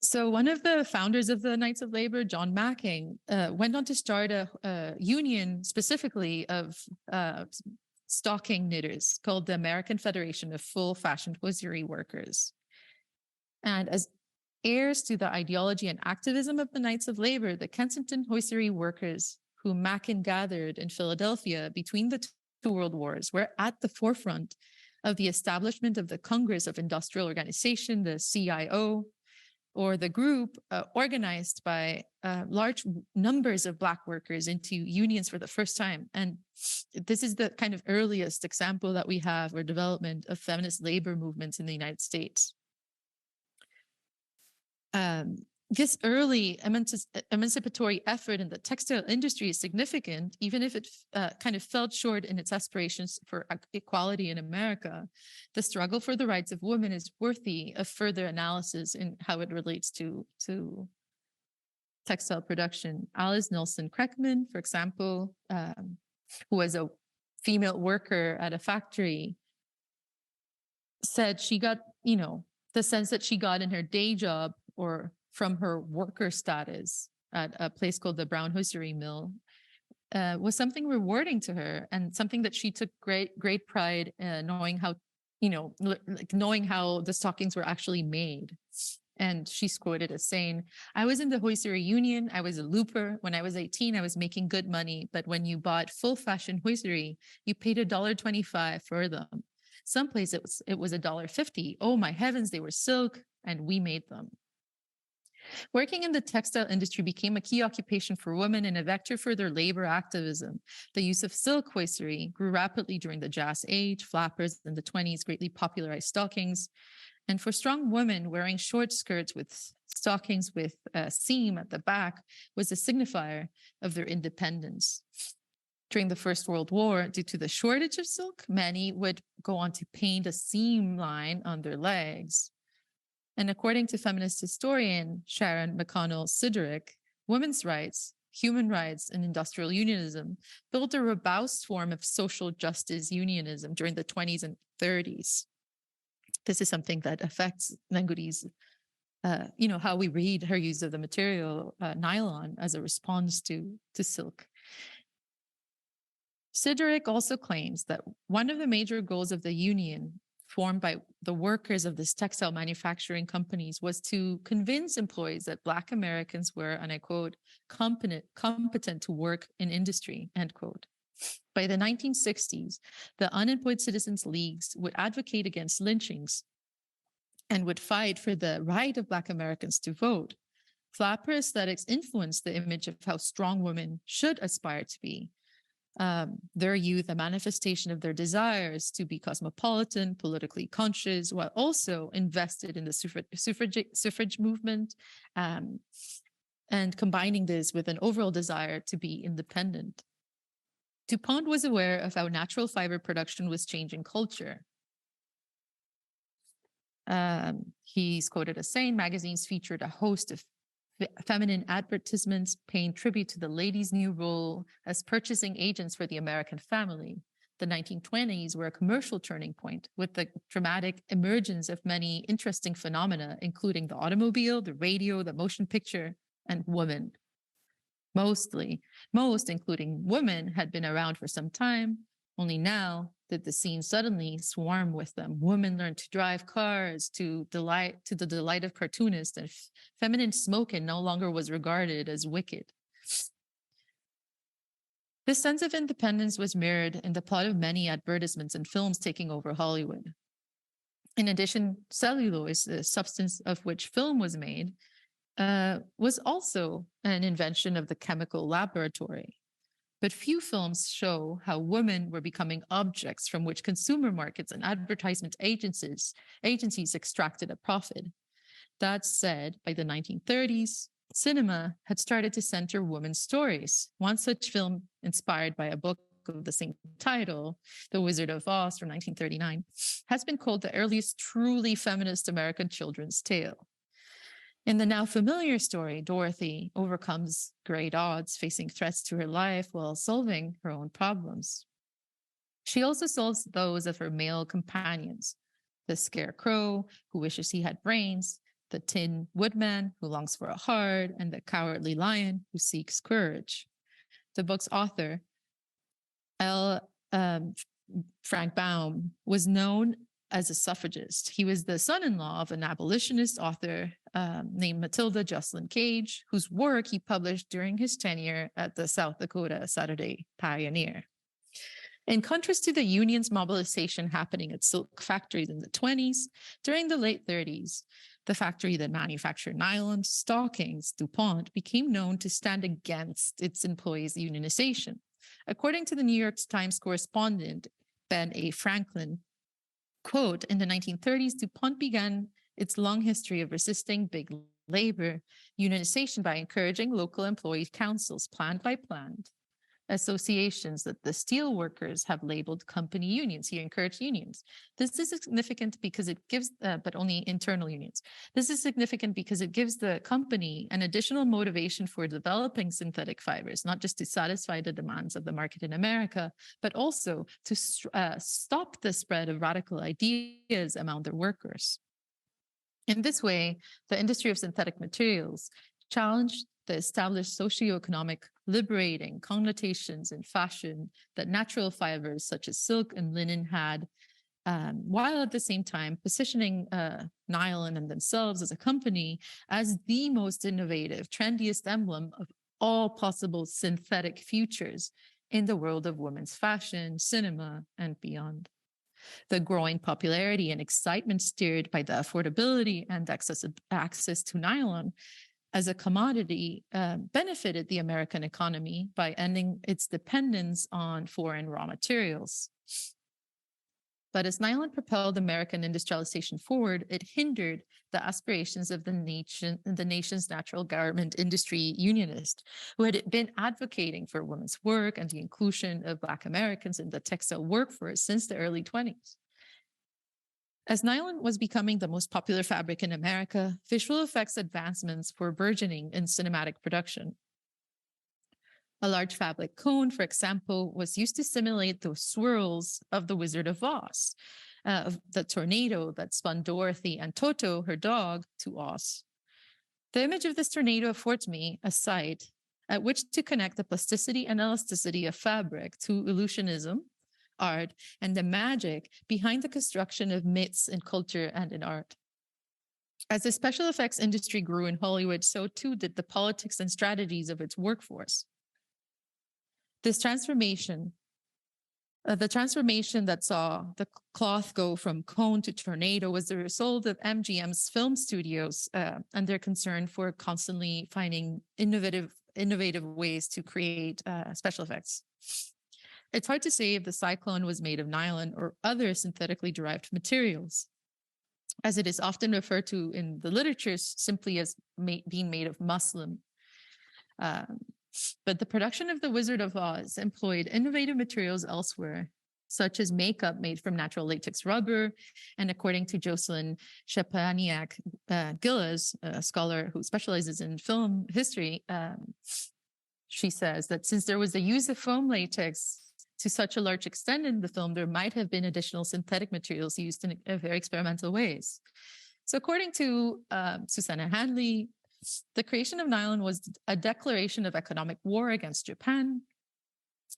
So one of the founders of the Knights of Labor, John Macking, went on to start a union specifically of stocking knitters called the American Federation of Full Fashioned Hosiery Workers. And as heirs to the ideology and activism of the Knights of Labor, the Kensington hosiery workers who Mackin gathered in Philadelphia between the two world wars were at the forefront of the establishment of the Congress of Industrial Organization, the CIO, or the group organized by large numbers of Black workers into unions for the first time. And this is the kind of earliest example that we have or development of feminist labor movements in the United States. This early emancipatory effort in the textile industry is significant, even if it kind of fell short in its aspirations for equality in America. The struggle for the rights of women is worthy of further analysis in how it relates to textile production. Alice Nelson Kreckman, for example, who was a female worker at a factory, said she got, the sense that she got in her day job or from her worker status at a place called the Brown Hosiery Mill was something rewarding to her and something that she took great pride in, knowing how, knowing how the stockings were actually made. And she's quoted as saying, "I was in the hosiery union. I was a looper. When I was 18, I was making good money. But when you bought full fashion hosiery, you paid $1.25 for them. Someplace it was $1.50. Oh my heavens, they were silk and we made them." Working in the textile industry became a key occupation for women and a vector for their labor activism. The use of silk hosiery grew rapidly during the Jazz Age. Flappers in the 20s greatly popularized stockings. And for strong women, wearing short skirts with stockings with a seam at the back was a signifier of their independence. During the First World War, due to the shortage of silk, many would go on to paint a seam line on their legs. And according to feminist historian Sharon McConnell Siderick, women's rights, human rights, and industrial unionism built a robust form of social justice unionism during the 20s and 30s. This is something that affects Nengudi's, how we read her use of the material nylon as a response to silk. Siderick also claims that one of the major goals of the union formed by the workers of this textile manufacturing companies was to convince employees that Black Americans were, and I quote, competent to work in industry, end quote. By the 1960s, the unemployed citizens' leagues would advocate against lynchings and would fight for the right of Black Americans to vote. Flapper aesthetics influenced the image of how strong women should aspire to be. Their youth, a manifestation of their desires to be cosmopolitan, politically conscious, while also invested in the suffrage movement, and combining this with an overall desire to be independent. DuPont was aware of how natural fiber production was changing culture. He's quoted as saying, magazines featured a host of feminine advertisements paying tribute to the ladies' new role as purchasing agents for the American family. The 1920s were a commercial turning point with the dramatic emergence of many interesting phenomena, including the automobile, the radio, the motion picture, and women. Most, including women, had been around for some time. Only now did the scene suddenly swarm with them. Women learned to drive cars to the delight of cartoonists, and feminine smoking no longer was regarded as wicked. This sense of independence was mirrored in the plot of many advertisements and films taking over Hollywood. In addition, cellulose, the substance of which film was made, was also an invention of the chemical laboratory. But few films show how women were becoming objects from which consumer markets and advertisement agencies extracted a profit. That said, by the 1930s, cinema had started to center women's stories. One such film, inspired by a book of the same title, The Wizard of Oz from 1939, has been called the earliest truly feminist American children's tale. In the now familiar story, Dorothy overcomes great odds, facing threats to her life while solving her own problems. She also solves those of her male companions, the scarecrow, who wishes he had brains, the tin woodman, who longs for a heart, and the cowardly lion, who seeks courage. The book's author, Frank Baum, was known as a suffragist. He was the son-in-law of an abolitionist author named Matilda Jocelyn Cage, whose work he published during his tenure at the South Dakota Saturday Pioneer. In contrast to the union's mobilization happening at silk factories in the 20s, during the late 30s, the factory that manufactured nylon stockings, DuPont, became known to stand against its employees' unionization. According to the New York Times correspondent, Ben A. Franklin, quote, in the 1930s, DuPont began its long history of resisting big labor unionization by encouraging local employee councils, plant by plant, associations that the steel workers have labeled company unions. He encouraged unions. This is significant because it gives, but only internal unions. This is significant because it gives the company an additional motivation for developing synthetic fibers, not just to satisfy the demands of the market in America, but also to stop the spread of radical ideas among their workers. In this way, the industry of synthetic materials challenged the established socioeconomic liberating connotations in fashion that natural fibers such as silk and linen had, while at the same time positioning nylon and themselves as a company as the most innovative, trendiest emblem of all possible synthetic futures in the world of women's fashion, cinema, and beyond. The growing popularity and excitement stirred by the affordability and access to nylon as a commodity benefited the American economy by ending its dependence on foreign raw materials. But as nylon propelled American industrialization forward, it hindered the aspirations of the nation's natural garment industry unionists, who had been advocating for women's work and the inclusion of Black Americans in the textile workforce since the early 20s. As nylon was becoming the most popular fabric in America, visual effects advancements were burgeoning in cinematic production. A large fabric cone, for example, was used to simulate the swirls of the Wizard of Oz, the tornado that spun Dorothy and Toto, her dog, to Oz. The image of this tornado affords me a site at which to connect the plasticity and elasticity of fabric to illusionism, art, and the magic behind the construction of myths in culture and in art. As the special effects industry grew in Hollywood, so too did the politics and strategies of its workforce. This transformation, the transformation that saw the cloth go from cone to tornado, was the result of MGM's film studios and their concern for constantly finding innovative ways to create special effects. It's hard to say if the cyclone was made of nylon or other synthetically derived materials, as it is often referred to in the literature simply as being made of muslin. But the production of the Wizard of Oz employed innovative materials elsewhere, such as makeup made from natural latex rubber. And according to Jocelyn Shepaniak-Gillis, a scholar who specializes in film history, she says that since there was the use of foam latex to such a large extent in the film, there might have been additional synthetic materials used in very experimental ways. So according to Susanna Handley, the creation of nylon was a declaration of economic war against Japan,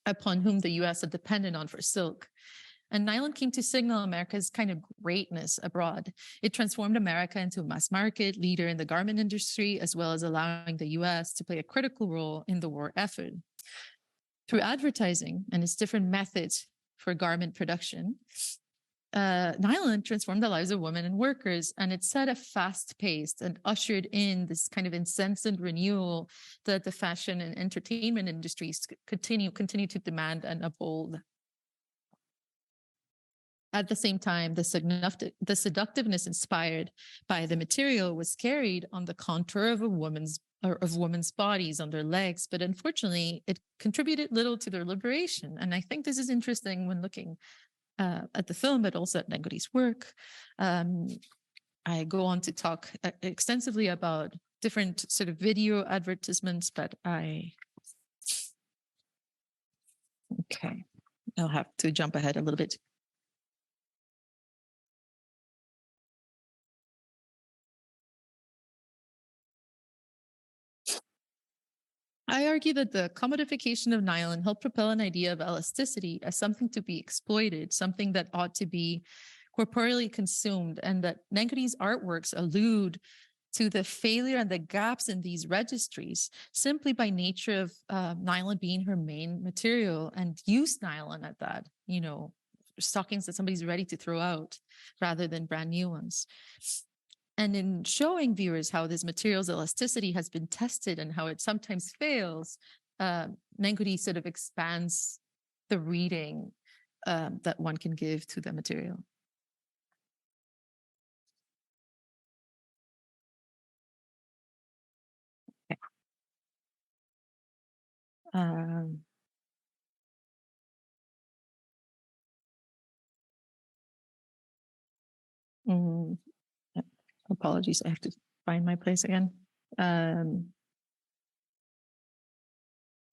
upon whom the US had depended on for silk. And nylon came to signal America's kind of greatness abroad. It transformed America into a mass market leader in the garment industry, as well as allowing the US to play a critical role in the war effort. Through advertising and its different methods for garment production, nylon transformed the lives of women and workers, and it set a fast pace and ushered in this kind of incessant renewal that the fashion and entertainment industries continue to demand and uphold. At the same time, the seductiveness inspired by the material was carried on the contour of women's bodies, on their legs, but unfortunately, it contributed little to their liberation. And I think this is interesting when looking at the film, but also at Nengudi's work. I go on to talk extensively about different sort of video advertisements, but I'll have to jump ahead a little bit. I argue that the commodification of nylon helped propel an idea of elasticity as something to be exploited, something that ought to be corporeally consumed, and that Nengudi's artworks allude to the failure and the gaps in these registries simply by nature of nylon being her main material, and used nylon at that, stockings that somebody's ready to throw out rather than brand new ones. And in showing viewers how this material's elasticity has been tested and how it sometimes fails, Nengudi sort of expands the reading that one can give to the material. Okay. Apologies, I have to find my place again.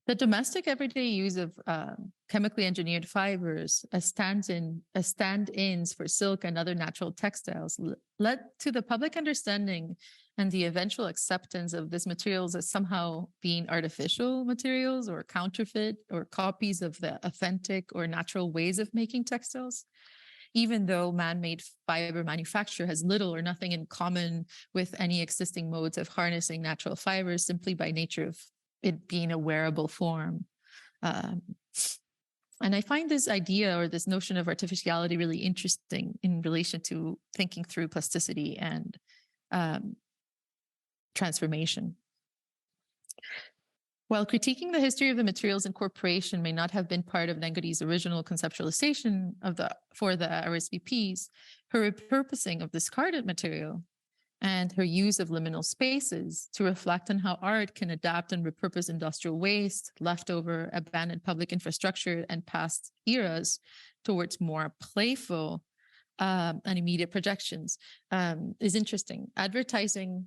The domestic everyday use of chemically engineered fibers as stand-ins for silk and other natural textiles led to the public understanding and the eventual acceptance of these materials as somehow being artificial materials or counterfeit or copies of the authentic or natural ways of making textiles, even though man-made fiber manufacture has little or nothing in common with any existing modes of harnessing natural fibers simply by nature of it being a wearable form. And I find this idea or this notion of artificiality really interesting in relation to thinking through plasticity and transformation. While critiquing the history of the materials incorporation may not have been part of Nengudi's original conceptualization for the RSVPs, her repurposing of discarded material and her use of liminal spaces to reflect on how art can adapt and repurpose industrial waste, leftover, abandoned public infrastructure, and past eras towards more playful and immediate projections is interesting. Advertising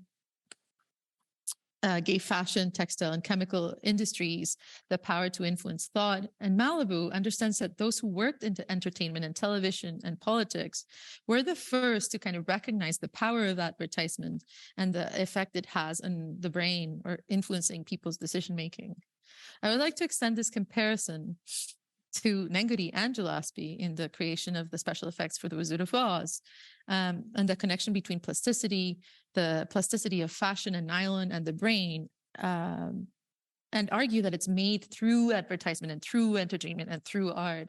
gave fashion, textile, and chemical industries the power to influence thought. And Malibu understands that those who worked into entertainment and television and politics were the first to kind of recognize the power of advertisement and the effect it has on the brain or influencing people's decision-making. I would like to extend this comparison to Nengudi and Gillespie in the creation of the special effects for The Wizard of Oz, and the connection between plasticity, the plasticity of fashion and nylon and the brain, and argue that it's made through advertisement and through entertainment and through art.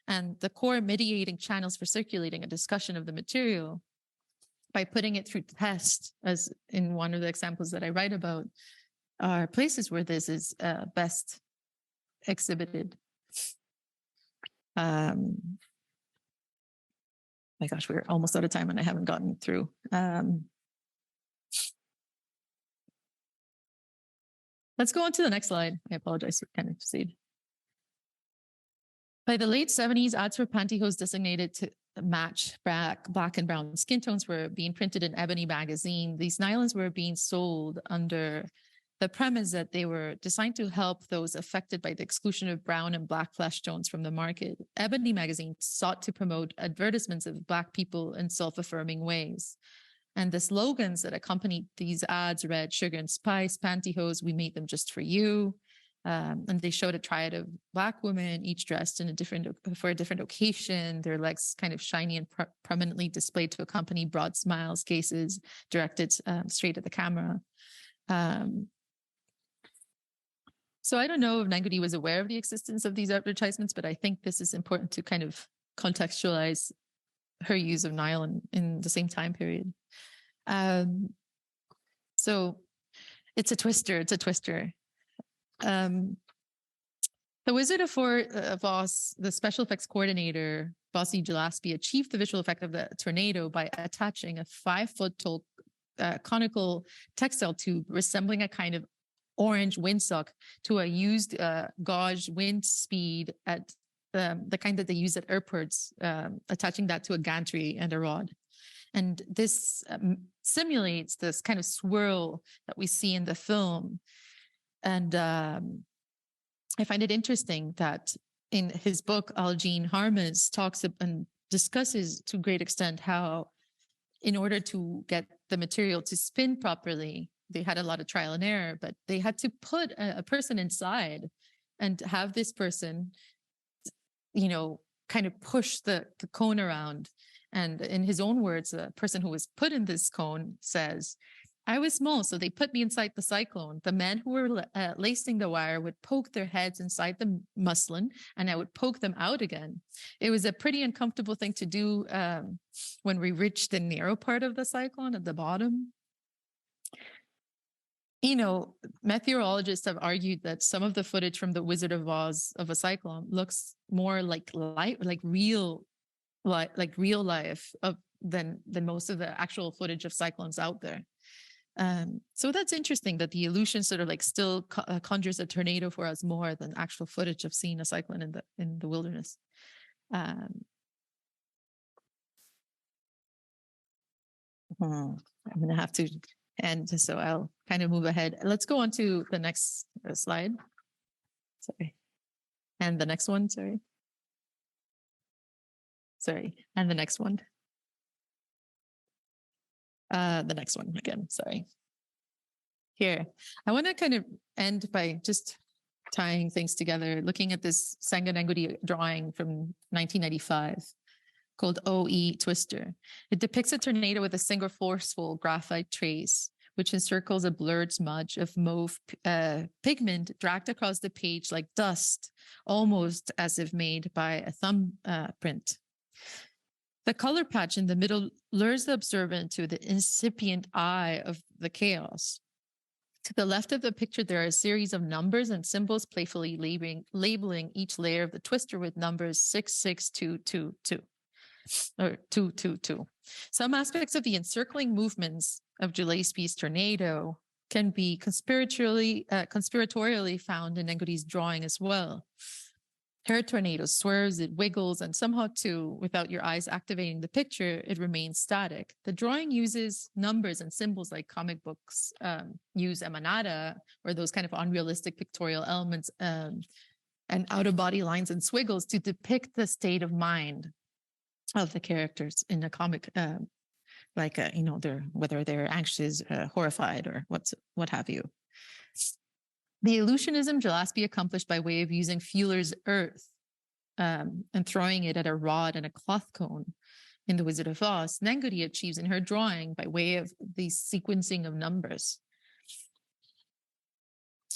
And the core mediating channels for circulating a discussion of the material by putting it through test, as in one of the examples that I write about, are places where this is best exhibited. My gosh, we're almost out of time and I haven't gotten through. Let's go on to the next slide. I apologize for kind of proceed. By the late 70s, ads for pantyhose designated to match black and brown skin tones were being printed in Ebony magazine. These nylons were being sold under the premise that they were designed to help those affected by the exclusion of brown and black flesh tones from the market. Ebony magazine sought to promote advertisements of Black people in self-affirming ways. And the slogans that accompanied these ads read, "Sugar and spice, pantyhose, we made them just for you." And they showed a triad of Black women, each dressed in for a different occasion, their legs kind of shiny and prominently displayed to accompany broad smiles, gazes directed straight at the camera. So I don't know if Nengudi was aware of the existence of these advertisements, but I think this is important to kind of contextualize her use of nylon in the same time period. So it's a twister. The Wizard of Oz, the special effects coordinator, Bossy Gillespie, achieved the visual effect of the tornado by attaching a 5-foot tall conical textile tube resembling a kind of orange windsock to a used gauge wind speed at the kind that they use at airports, attaching that to a gantry and a rod. And this simulates this kind of swirl that we see in the film. And I find it interesting that in his book, Algene Harmes talks and discusses to a great extent how in order to get the material to spin properly, they had a lot of trial and error, but they had to put a person inside and have this person, kind of push the cone around. And in his own words, the person who was put in this cone says, I was small, so they put me inside the cyclone. The men who were lacing the wire would poke their heads inside the muslin, and I would poke them out again. It was a pretty uncomfortable thing to do when we reached the narrow part of the cyclone at the bottom. You know, meteorologists have argued that some of the footage from the Wizard of Oz of a cyclone looks more like real life than most of the actual footage of cyclones out there. So that's interesting that the illusion sort of like still conjures a tornado for us more than actual footage of seeing a cyclone in the wilderness. I'm gonna have to end, so I'll kind of move ahead. Let's go on to the next slide. Sorry, and the next one. Sorry, and the next one. The next one again, sorry. Here, I want to kind of end by just tying things together, looking at this Senga Nengudi drawing from 1995 called OE Twister. It depicts a tornado with a single forceful graphite trace, which encircles a blurred smudge of mauve pigment dragged across the page like dust, almost as if made by a thumbprint. The color patch in the middle lures the observer into the incipient eye of the chaos. To the left of the picture, there are a series of numbers and symbols playfully labeling each layer of the twister with numbers 66222 or 222. Some aspects of the encircling movements of Gillespie's tornado can be conspiratorially found in Nengudi's drawing as well. Her tornado swerves, it wiggles, and somehow too, without your eyes activating the picture, it remains static. The drawing uses numbers and symbols like comic books use emanada, or those kind of unrealistic pictorial elements, and out-of-body lines and swiggles to depict the state of mind of the characters in a comic, whether they're anxious, horrified, or what have you. The illusionism Gillespie accomplished by way of using Fuller's earth and throwing it at a rod and a cloth cone in The Wizard of Oz, Nengudi achieves in her drawing by way of the sequencing of numbers.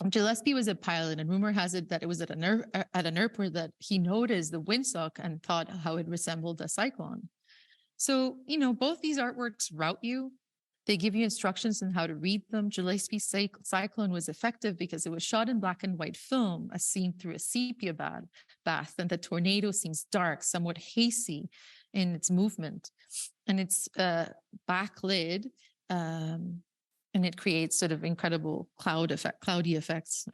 Gillespie was a pilot, and rumor has it that it was at an airport that he noticed the windsock and thought how it resembled a cyclone. So, both these artworks route you. They give you instructions on how to read them. Gillespie's cyclone was effective because it was shot in black and white film, as seen through a sepia bath, and the tornado seems dark, somewhat hazy in its movement. And it's backlit, and it creates sort of incredible cloudy effects,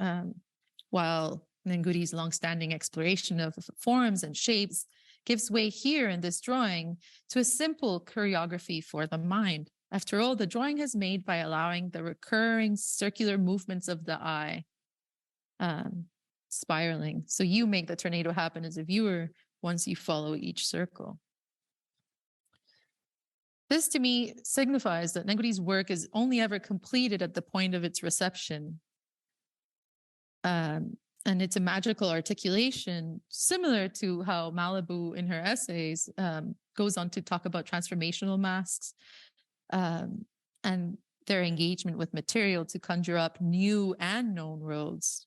while Nengudi's longstanding exploration of forms and shapes gives way here in this drawing to a simple choreography for the mind. After all, the drawing is made by allowing the recurring circular movements of the eye spiraling. So you make the tornado happen as a viewer once you follow each circle. This to me signifies that Nengudi's work is only ever completed at the point of its reception. And it's a magical articulation, similar to how Malibu in her essays goes on to talk about transformational masks, and their engagement with material to conjure up new and known worlds.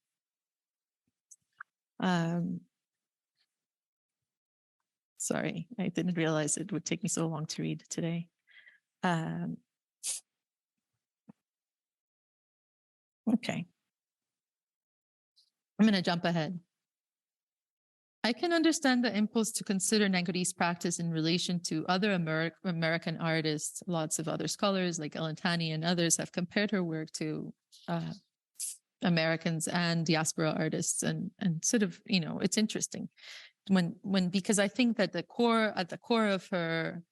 Sorry, I didn't realize it would take me so long to read today. Okay. I'm going to jump ahead. I can understand the impulse to consider Nengudi's practice in relation to other American artists. Lots of other scholars like Ellen Tani and others have compared her work to Americans and diaspora artists, and sort of, it's interesting because I think that at the core of her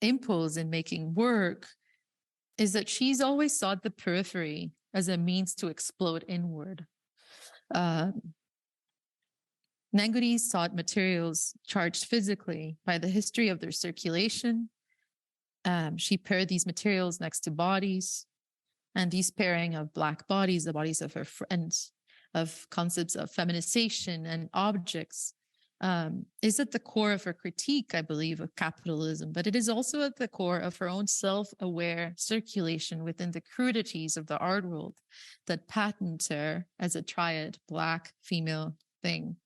impulse in making work is that she's always sought the periphery as a means to explode inward. Nengudi sought materials charged physically by the history of their circulation. She paired these materials next to bodies, and these pairing of Black bodies, the bodies of her friends, of concepts of feminization and objects, is at the core of her critique, I believe, of capitalism, but it is also at the core of her own self-aware circulation within the crudities of the art world that patents her as a triad, Black, female, thing.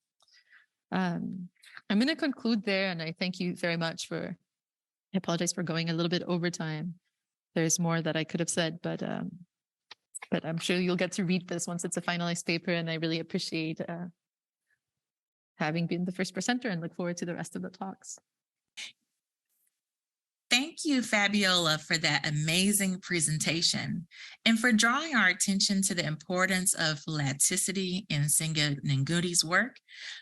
I'm going to conclude there, and I thank you very much I apologize for going a little bit over time. There's more that I could have said, but I'm sure you'll get to read this once it's a finalized paper, and I really appreciate having been the first presenter and look forward to the rest of the talks. Thank you, Fabiola, for that amazing presentation and for drawing our attention to the importance of elasticity in Senga Nengudi's work,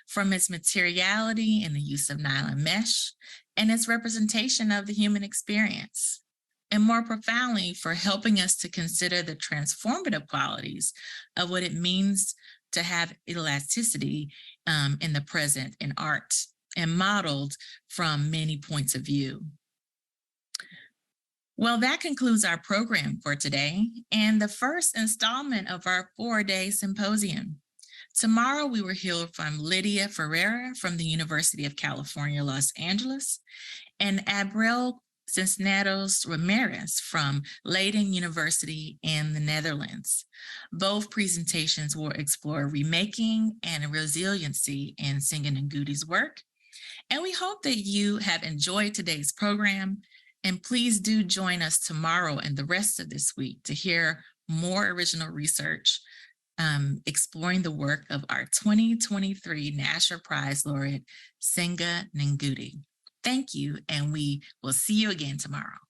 from its materiality in the use of nylon mesh and its representation of the human experience, and more profoundly for helping us to consider the transformative qualities of what it means to have elasticity in the present in art and modeled from many points of view. Well, that concludes our program for today and the first installment of our 4-day symposium. Tomorrow, we will hear from Lydia Ferreira from the University of California, Los Angeles, and Abril Cisneros Ramirez from Leiden University in the Netherlands. Both presentations will explore remaking and resiliency in Senga Nengudi's work. And we hope that you have enjoyed today's program. And please do join us tomorrow and the rest of this week to hear more original research exploring the work of our 2023 Nasher Prize laureate, Senga Nengudi. Thank you, and we will see you again tomorrow.